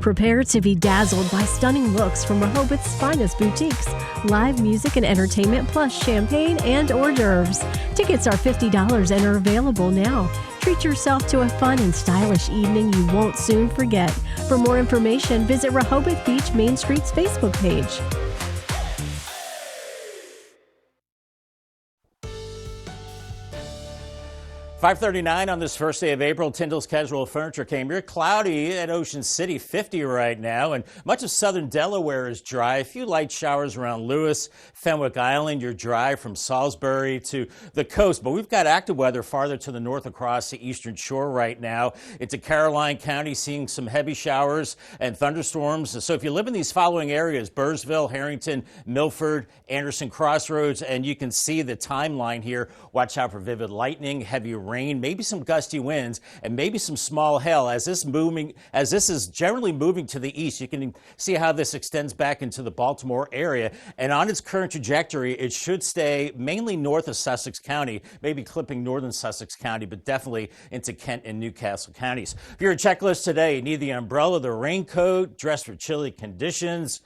S17: Prepare to be dazzled by stunning looks from Rehoboth's finest boutiques, live music and entertainment, plus champagne and hors d'oeuvres. Tickets are $50 and are available now. Treat yourself to a fun and stylish evening you won't soon forget. For more information, visit Rehoboth Beach Main Street's Facebook page.
S2: .539 on this first day of April. Tyndall's Casual Furniture came here. Cloudy at Ocean City, 50 right now, and much of southern Delaware is dry. A few light showers around Lewis, Fenwick Island. You're dry from Salisbury to the coast, but we've got active weather farther to the north across the eastern shore right now. Into Caroline County, seeing some heavy showers and thunderstorms. So if you live in these following areas, Burrsville, Harrington, Milford, Anderson Crossroads, and you can see the timeline here. Watch out for vivid lightning, heavy rain, maybe some gusty winds, and maybe some small hail as this is generally moving to the east. You can see how this extends back into the Baltimore area, and on its current trajectory, it should stay mainly north of Sussex County, maybe clipping northern Sussex County, but definitely into Kent and Newcastle counties. For your checklist today, you need the umbrella, the raincoat, dress for chilly conditions,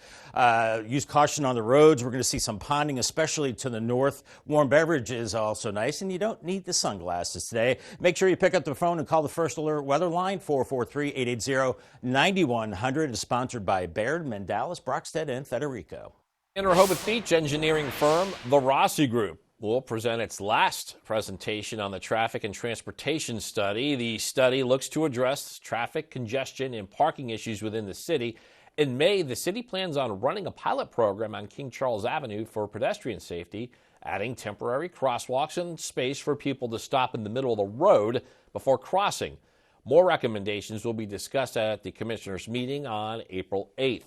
S2: use caution on the roads. We're going to see some ponding, especially to the north. Warm beverage is also nice, and you don't need the sunglasses today. Make sure you pick up the phone and call the First Alert weather line, 443-880-9100. Is sponsored by Baird, Mendalis, Brockstead, and Federico.
S3: In Rehoboth Beach, engineering firm The Rossi Group will present its last presentation on the traffic and transportation study. The study looks to address traffic congestion and parking issues within the city. In May, the city plans on running a pilot program on King Charles Avenue for pedestrian safety, adding temporary crosswalks and space for people to stop in the middle of the road before crossing. More recommendations will be discussed at the commissioners' meeting on April 8th.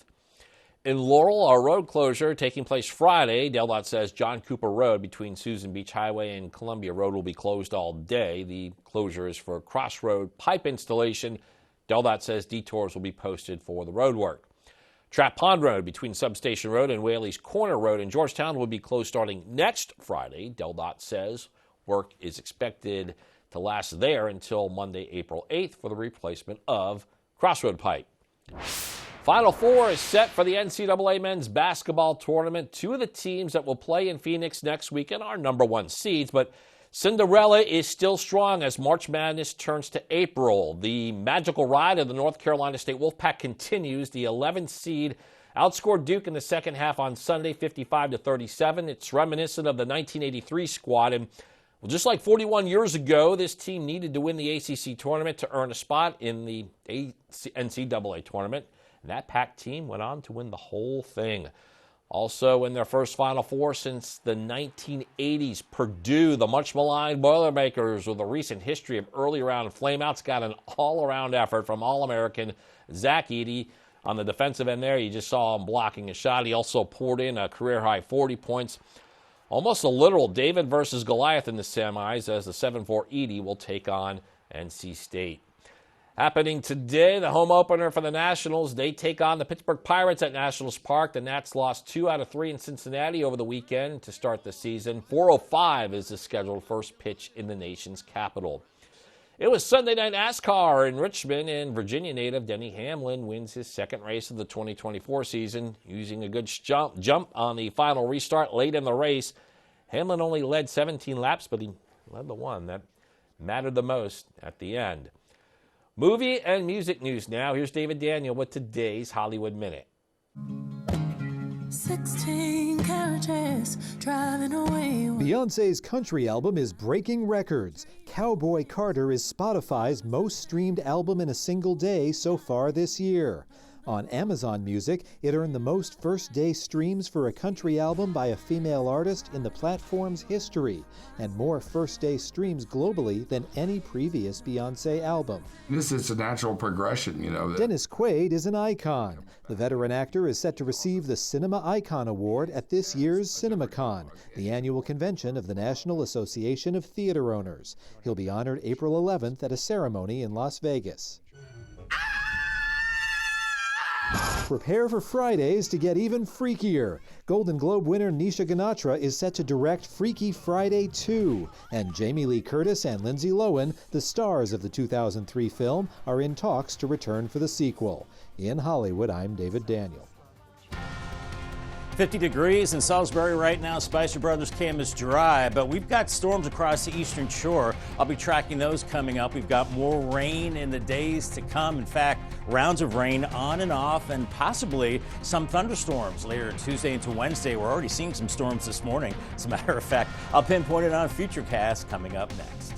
S3: In Laurel, a road closure taking place Friday. DelDOT says John Cooper Road between Susan Beach Highway and Columbia Road will be closed all day. The closure is for crossroad pipe installation. DelDOT says detours will be posted for the road work. Trap Pond Road between Substation Road and Whaley's Corner Road in Georgetown will be closed starting next Friday. DelDOT says work is expected to last there until Monday, April 8th for the replacement of crossroad pipe. Final Four is set for the NCAA men's basketball tournament. Two of the teams that will play in Phoenix next weekend are number one seeds, but Cinderella is still strong as March Madness turns to April. The magical ride of the North Carolina State Wolfpack continues. The 11th seed outscored Duke in the second half on Sunday, 55-37. It's reminiscent of the 1983 squad. And just like 41 years ago, this team needed to win the ACC tournament to earn a spot in the NCAA tournament. And that Pac team went on to win the whole thing. Also in their first Final Four since the 1980s, Purdue, the much-maligned Boilermakers with a recent history of early-round flameouts, got an all-around effort from All-American Zach Edey. On the defensive end there, you just saw him blocking a shot. He also poured in a career-high 40 points. Almost a literal David versus Goliath in the semis as the 7-4 Edey will take on NC State. Happening today, the home opener for the Nationals. They take on the Pittsburgh Pirates at Nationals Park. The Nats lost 2 out of 3 in Cincinnati over the weekend to start the season. 4:05 is the scheduled first pitch in the nation's capital. It was Sunday night NASCAR in Richmond, and Virginia native Denny Hamlin wins his second race of the 2024 season, using a good jump on the final restart late in the race. Hamlin only led 17 laps, but he led the one that mattered the most at the end. Movie and music news now. Here's David Daniel with today's Hollywood Minute.
S15: 16 carriages driving away.
S16: Beyoncé's country album is breaking records. Cowboy Carter is Spotify's most streamed album in a single day so far this year. On Amazon Music, it earned the most first-day streams for a country album by a female artist in the platform's history, and more first-day streams globally than any previous Beyoncé album.
S18: This is a natural progression, you know.
S16: Dennis Quaid is an icon. The veteran actor is set to receive the Cinema Icon Award at this year's CinemaCon, the annual convention of the National Association of Theater Owners. He'll be honored April 11th at a ceremony in Las Vegas. Prepare for Fridays to get even freakier. Golden Globe winner Nisha Ganatra is set to direct Freaky Friday 2. And Jamie Lee Curtis and Lindsay Lohan, the stars of the 2003 film, are in talks to return for the sequel. In Hollywood, I'm David Daniel.
S2: 50 degrees in Salisbury right now. Spicer Brothers Cam is dry, but we've got storms across the eastern shore. I'll be tracking those coming up. We've got more rain in the days to come. In fact, rounds of rain on and off, and possibly some thunderstorms later Tuesday into Wednesday. We're already seeing some storms this morning. As a matter of fact, I'll pinpoint it on Futurecast coming up next.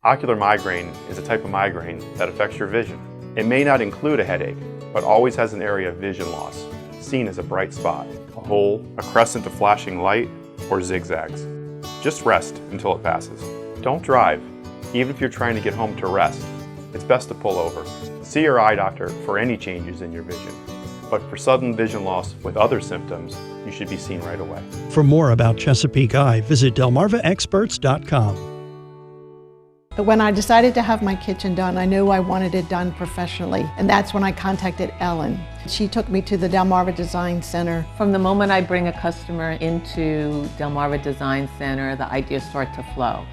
S4: Ocular migraine is a type of migraine that affects your vision. It may not include a headache, but always has an area of vision loss, seen as a bright spot, a hole, a crescent of flashing light, or zigzags. Just rest until it passes. Don't drive, even if you're trying to get home to rest. It's best to pull over. See your eye doctor for any changes in your vision. But for sudden vision loss with other symptoms, you should be seen right away.
S19: For more about Chesapeake Eye, visit delmarvaexperts.com.
S20: When I decided to have my kitchen done, I knew I wanted it done professionally, and that's when I contacted Ellen. She took me to the Delmarva Design Center.
S21: From the moment I bring a customer into Delmarva Design Center, the ideas start to flow.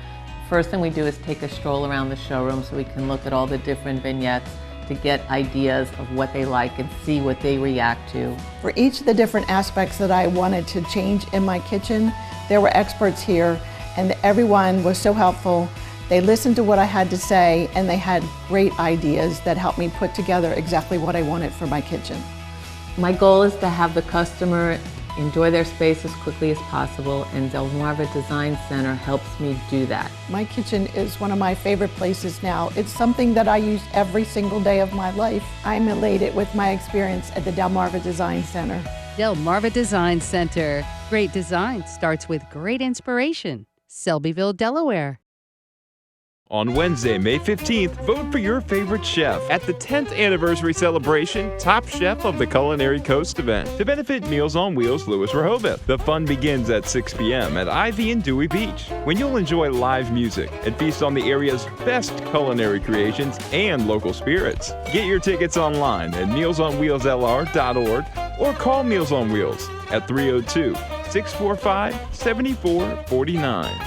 S21: First thing we do is take a stroll around the showroom so we can look at all the different vignettes to get ideas of what they like and see what they react to.
S20: For each of the different aspects that I wanted to change in my kitchen, there were experts here, and everyone was so helpful. They listened to what I had to say, and they had great ideas that helped me put together exactly what I wanted for my kitchen.
S21: My goal is to have the customer enjoy their space as quickly as possible, and Delmarva Design Center helps me do that.
S20: My kitchen is one of my favorite places now. It's something that I use every single day of my life. I'm elated with my experience at the Delmarva Design Center.
S22: Delmarva Design Center. Great design starts with great inspiration. Selbyville, Delaware.
S24: On Wednesday, May 15th, vote for your favorite chef at the 10th anniversary celebration Top Chef of the Culinary Coast event to benefit Meals on Wheels Lewis Rehoboth. The fun begins at 6 p.m. at Ivy and Dewey Beach, when you'll enjoy live music and feast on the area's best culinary creations and local spirits. Get your tickets online at mealsonwheelslr.org or call Meals on Wheels at 302-645-7449.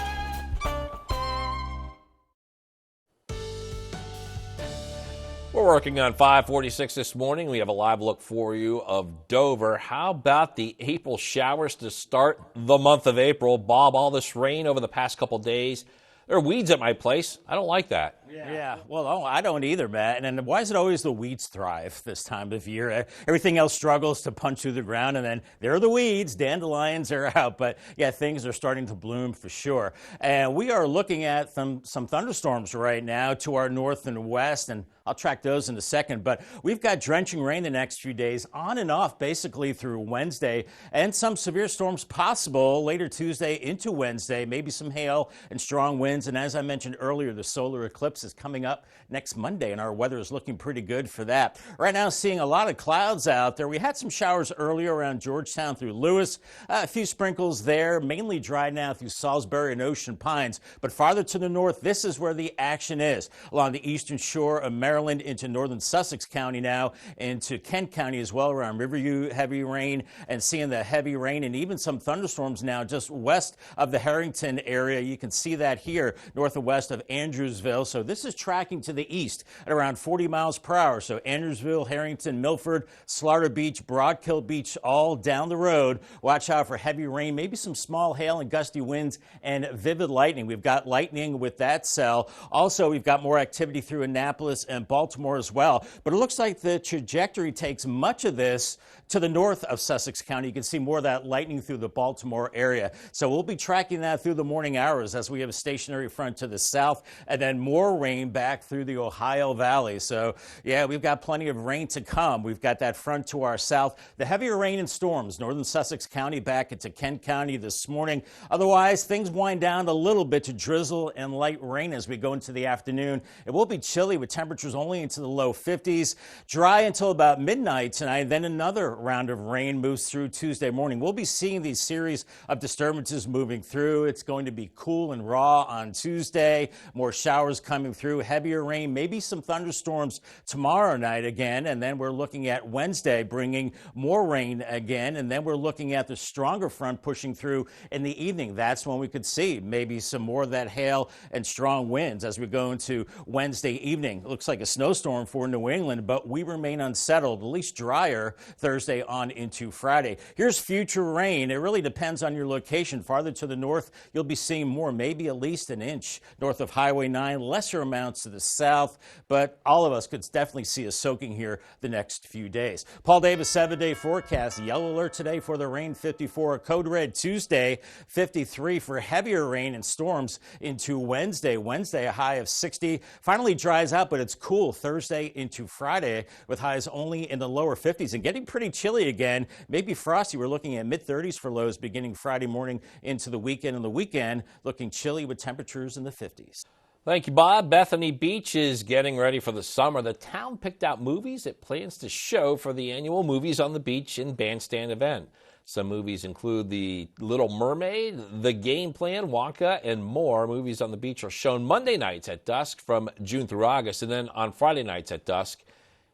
S3: We're working on 546 this morning. We have a live look for you of Dover. How about the April showers to start the month of April? Bob, all this rain over the past couple days. There are weeds at my place. I don't like that.
S2: Yeah, well, I don't either, Matt. And why is it always the weeds thrive this time of year? Everything else struggles to punch through the ground, and then there are the weeds. Dandelions are out. But, yeah, things are starting to bloom for sure. And we are looking at some thunderstorms right now to our north and west, and I'll track those in a second. But we've got drenching rain the next few days, on and off basically through Wednesday, and some severe storms possible later Tuesday into Wednesday, maybe some hail and strong winds. And as I mentioned earlier, the solar eclipse is coming up next Monday, and our weather is looking pretty good for that. Right now, seeing a lot of clouds out there. We had some showers earlier around Georgetown through Lewis. A few sprinkles there, mainly dry now through Salisbury and Ocean Pines. But farther to the north, this is where the action is. Along the eastern shore of Maryland into northern Sussex County now, into Kent County as well, around Riverview, heavy rain, and seeing the heavy rain and even some thunderstorms now just west of the Harrington area. You can see that here, north and west of Andrewsville. So this is tracking to the east at around 40 miles per hour. So Andrewsville, Harrington, Milford, Slaughter Beach, Broadkill Beach, all down the road. Watch out for heavy rain, maybe some small hail and gusty winds and vivid lightning. We've got lightning with that cell. Also, we've got more activity through Annapolis and Baltimore as well. But it looks like the trajectory takes much of this to the north of Sussex County. You can see more of that lightning through the Baltimore area. So we'll be tracking that through the morning hours as we have a stationary front to the south, and then more rain back through the Ohio Valley. So, yeah, we've got plenty of rain to come. We've got that front to our south. The heavier rain and storms, northern Sussex County back into Kent County this morning. Otherwise, things wind down a little bit to drizzle and light rain as we go into the afternoon. It will be chilly with temperatures only into the low 50s. Dry until about midnight tonight. Then another round of rain moves through Tuesday morning. We'll be seeing these series of disturbances moving through. It's going to be cool and raw on Tuesday. More showers coming coming through. Heavier rain, maybe some thunderstorms tomorrow night again. And then we're looking at Wednesday bringing more rain again. And then we're looking at the stronger front pushing through in the evening. That's when we could see maybe some more of that hail and strong winds as we go into Wednesday evening. It looks like a snowstorm for New England, but we remain unsettled, at least drier Thursday on into Friday. Here's future rain. It really depends on your location. Farther to the north, you'll be seeing more, maybe at least an inch north of Highway 9, lesser amounts to the south, but all of us could definitely see a soaking here the next few days. Paul Davis, 7-day forecast. Yellow alert today for the rain, 54. Code red Tuesday, 53 for heavier rain and storms into Wednesday. Wednesday, a high of 60. Finally dries out, but it's cool Thursday into Friday with highs only in the lower 50s and getting pretty chilly again. Maybe frosty. We're looking at mid-30s for lows beginning Friday morning into the weekend. And the weekend looking chilly with temperatures in the 50s.
S3: Thank you, Bob. Bethany Beach is getting ready for the summer. The town picked out movies it plans to show for the annual Movies on the Beach and Bandstand event. Some movies include The Little Mermaid, The Game Plan, Wonka, and more. Movies on the Beach are shown Monday nights at dusk from June through August, and then on Friday nights at dusk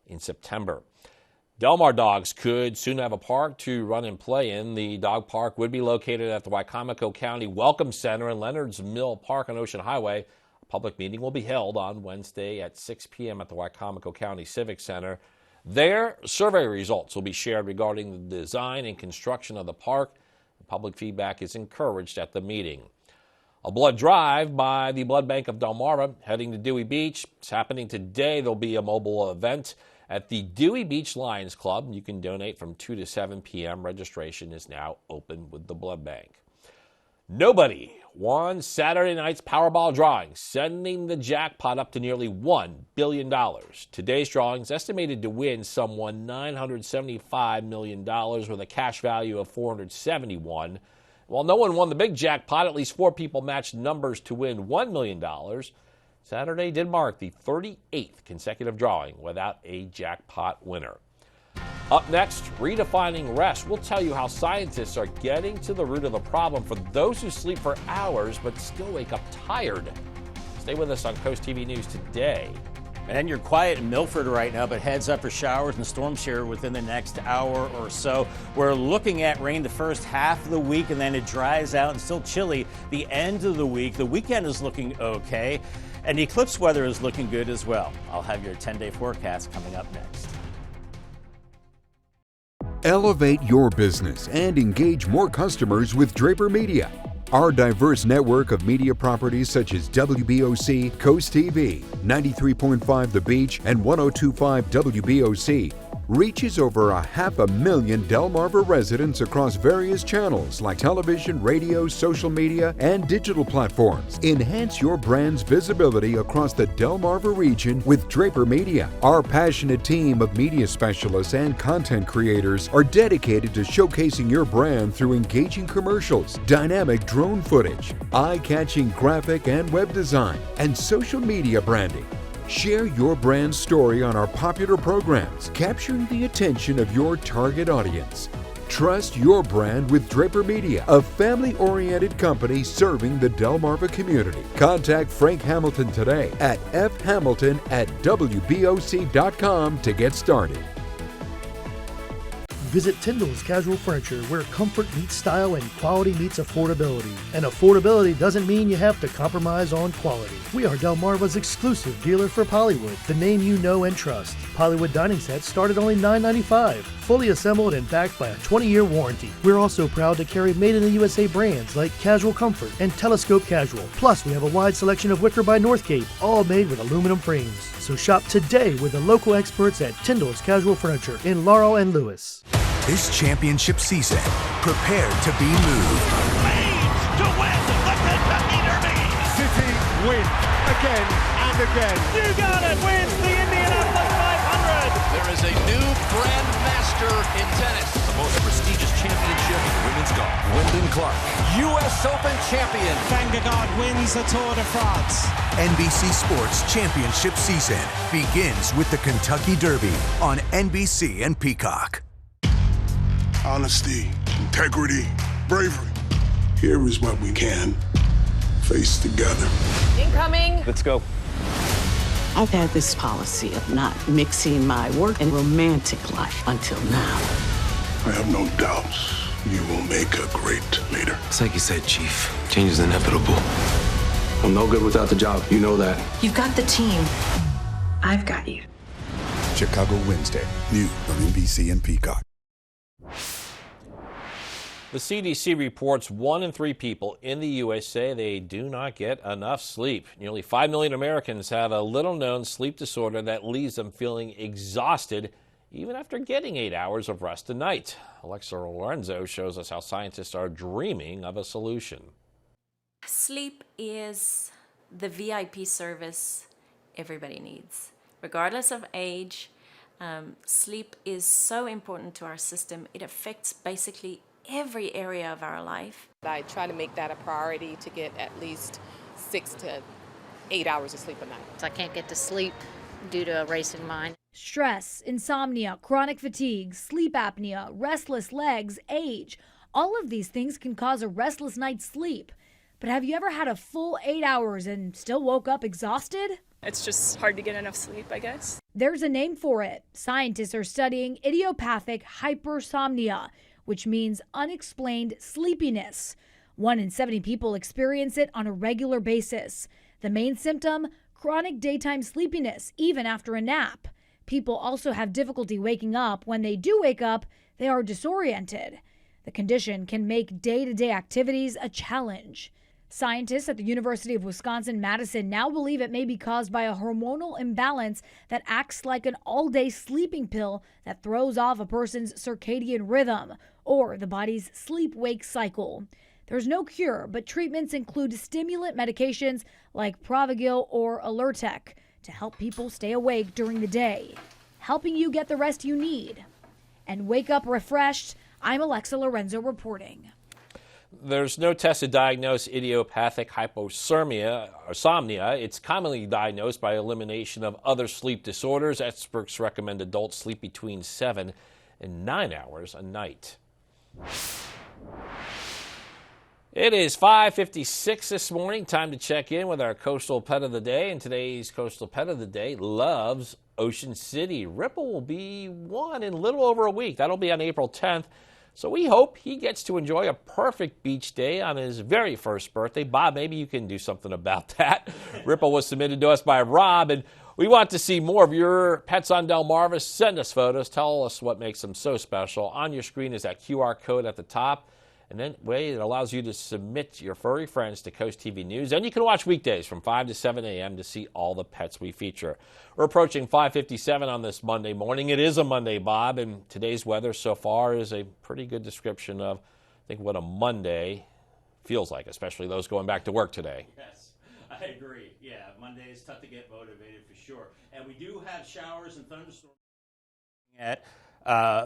S3: in September. Del Mar Dogs could soon have a park to run and play in. The dog park would be located at the Wicomico County Welcome Center in Leonard's Mill Park on Ocean Highway. A public meeting will be held on Wednesday at 6 p.m. at the Wicomico County Civic Center. There, survey results will be shared regarding the design and construction of the park. Public feedback is encouraged at the meeting. A blood drive by the Blood Bank of Delmarva heading to Dewey Beach. It's happening today. There'll be a mobile event at the Dewey Beach Lions Club. You can donate from 2 to 7 p.m. Registration is now open with the Blood Bank. Nobody won Saturday night's Powerball drawing, sending the jackpot up to nearly $1 billion. Today's drawing is estimated to win someone $975 million with a cash value of $471. While no one won the big jackpot, at least 4 people matched numbers to win $1 million. Saturday did mark the 38th consecutive drawing without a jackpot winner. Up next, redefining rest. We'll tell you how scientists are getting to the root of the problem for those who sleep for hours but still wake up tired. Stay with us on Coast TV News today.
S2: And you're quiet in Milford right now, but heads up for showers and storms here within the next hour or so. We're looking at rain the first half of the week, and then it dries out and still chilly the end of the week. The weekend is looking okay, and eclipse weather is looking good as well. I'll have your 10-day forecast coming up next.
S1: Elevate your business and engage more customers with Draper Media. Our diverse network of media properties such as WBOC, CoastTV, 93.5 The Beach, and 102.5 WBOC reaches over 500,000 Delmarva residents across various channels like television, radio, social media, and digital platforms. Enhance your brand's visibility across the Delmarva region with Draper Media. Our passionate team of media specialists and content creators are dedicated to showcasing your brand through engaging commercials, dynamic drone footage, eye-catching graphic and web design, and social media branding. Share your brand story on our popular programs, capturing the attention of your target audience. Trust your brand with Draper Media, a family-oriented company serving the Delmarva community. Contact Frank Hamilton today at fhamilton@wboc.com to get started.
S5: Visit Tyndall's Casual Furniture, where comfort meets style and quality meets affordability. And affordability doesn't mean you have to compromise on quality. We are Delmarva's exclusive dealer for Pollywood, the name you know and trust. Pollywood dining sets start at only $9.95, fully assembled and backed by a 20-year warranty. We're also proud to carry made-in-the-USA brands like Casual Comfort and Telescope Casual. Plus, we have a wide selection of wicker by Northcape, all made with aluminum frames. So shop today with the local experts at Tyndall's Casual Furniture in Laurel and Lewis.
S6: This championship season, prepare to be moved.
S7: Leads to win the Kentucky Derby.
S23: City win again and again.
S7: You got it, wins the Indianapolis 500.
S26: There is a new grandmaster in tennis.
S27: The most prestigious championship in women's golf.
S6: Wyndham Clark,
S26: U.S. Open champion.
S7: Vanguard wins the Tour de France.
S6: NBC Sports championship season begins with the Kentucky Derby on NBC and Peacock.
S28: Honesty, integrity, bravery. Here is what we can face together.
S29: Incoming.
S27: Let's go.
S8: I've had this policy of not mixing my work and romantic life until now.
S28: I have no doubts you will make a great leader.
S9: It's like you said, Chief. Change is inevitable. I'm no good without the job. You know that.
S10: You've got the team. I've got you.
S11: Chicago Wednesday, new on NBC and Peacock.
S3: The CDC reports 1 in 3 people in the U.S. say they do not get enough sleep. Nearly 5 million Americans have a little-known sleep disorder that leaves them feeling exhausted even after getting 8 hours of rest a night. Alexa Lorenzo shows us how scientists are dreaming of a solution.
S12: Sleep is the VIP service everybody needs. Regardless of age, sleep is so important to our system. It affects basically every area of our life.
S13: I try to make that a priority to get at least 6 to 8 hours of sleep a night.
S14: I can't get to sleep due to a racing mind.
S25: Stress, insomnia, chronic fatigue, sleep apnea, restless legs, age. All of these things can cause a restless night's sleep. But have you ever had a full 8 hours and still woke up exhausted?
S29: It's just hard to get enough sleep, I guess.
S25: There's a name for it. Scientists are studying idiopathic hypersomnia, which means unexplained sleepiness. 1 in 70 people experience it on a regular basis. The main symptom, chronic daytime sleepiness, even after a nap. People also have difficulty waking up. When they do wake up, they are disoriented. The condition can make day-to-day activities a challenge. Scientists at the University of Wisconsin-Madison now believe it may be caused by a hormonal imbalance that acts like an all-day sleeping pill that throws off a person's circadian rhythm or the body's sleep-wake cycle. There's no cure, but treatments include stimulant medications like Provigil or Alertec to help people stay awake during the day, helping you get the rest you need. And wake up refreshed. I'm Alexa Lorenzo reporting.
S3: There's no test to diagnose idiopathic hypersomnia or somnia. It's commonly diagnosed by elimination of other sleep disorders. Experts recommend adults sleep between 7 and 9 hours a night. It is 5:56 this morning. Time to check in with our Coastal Pet of the Day. And today's Coastal Pet of the Day loves Ocean City. Ripple will be 1 in a little over a week. That'll be on April 10th. So we hope he gets to enjoy a perfect beach day on his very first birthday. Bob, maybe you can do something about that. Ripple was submitted to us by Rob, and we want to see more of your pets on Delmarva. Send us photos. Tell us what makes them so special. On your screen is that QR code at the top. And then it allows you to submit your furry friends to Coast TV News. And you can watch weekdays from 5 to 7 a.m. to see all the pets we feature. We're approaching 5:57 on this Monday morning. It is a Monday, Bob, and today's weather so far is a pretty good description of, I think, what a Monday feels like, especially those going back to work today.
S2: Yes, I agree. Yeah, Monday is tough to get motivated for sure. And we do have showers and thunderstorms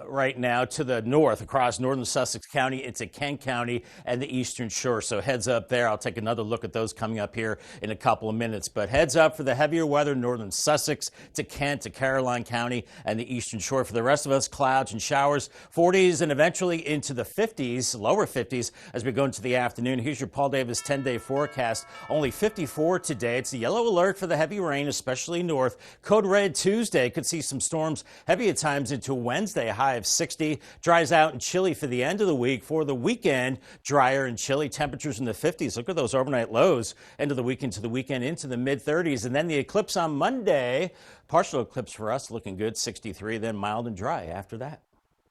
S2: right now to the north across northern Sussex County into Kent County and the eastern shore. So heads up there. I'll take another look at those coming up here in a couple of minutes. But heads up for the heavier weather, northern Sussex to Kent to Caroline County and the eastern shore. For the rest of us, clouds and showers, 40s and eventually into the 50s, lower 50s as we go into the afternoon. Here's your Paul Davis 10-day forecast. Only 54 today. It's a yellow alert for the heavy rain, especially north. Code red Tuesday. Could see some storms heavy at times into Wednesday. A high of 60. Dries out and chilly for the end of the week. For the weekend, drier and chilly. Temperatures in the 50s. Look at those overnight lows. End of the weekend to the weekend into the mid-30s. And then the eclipse on Monday. Partial eclipse for us, looking good, 63. Then mild and dry after that.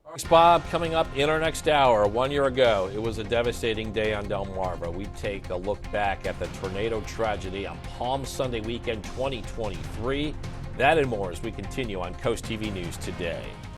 S3: Thanks, Bob. Coming up in our next hour, 1 year ago, it was a devastating day on Delmarva. We take a look back at the tornado tragedy on Palm Sunday weekend 2023. That and more as we continue on Coast TV News today.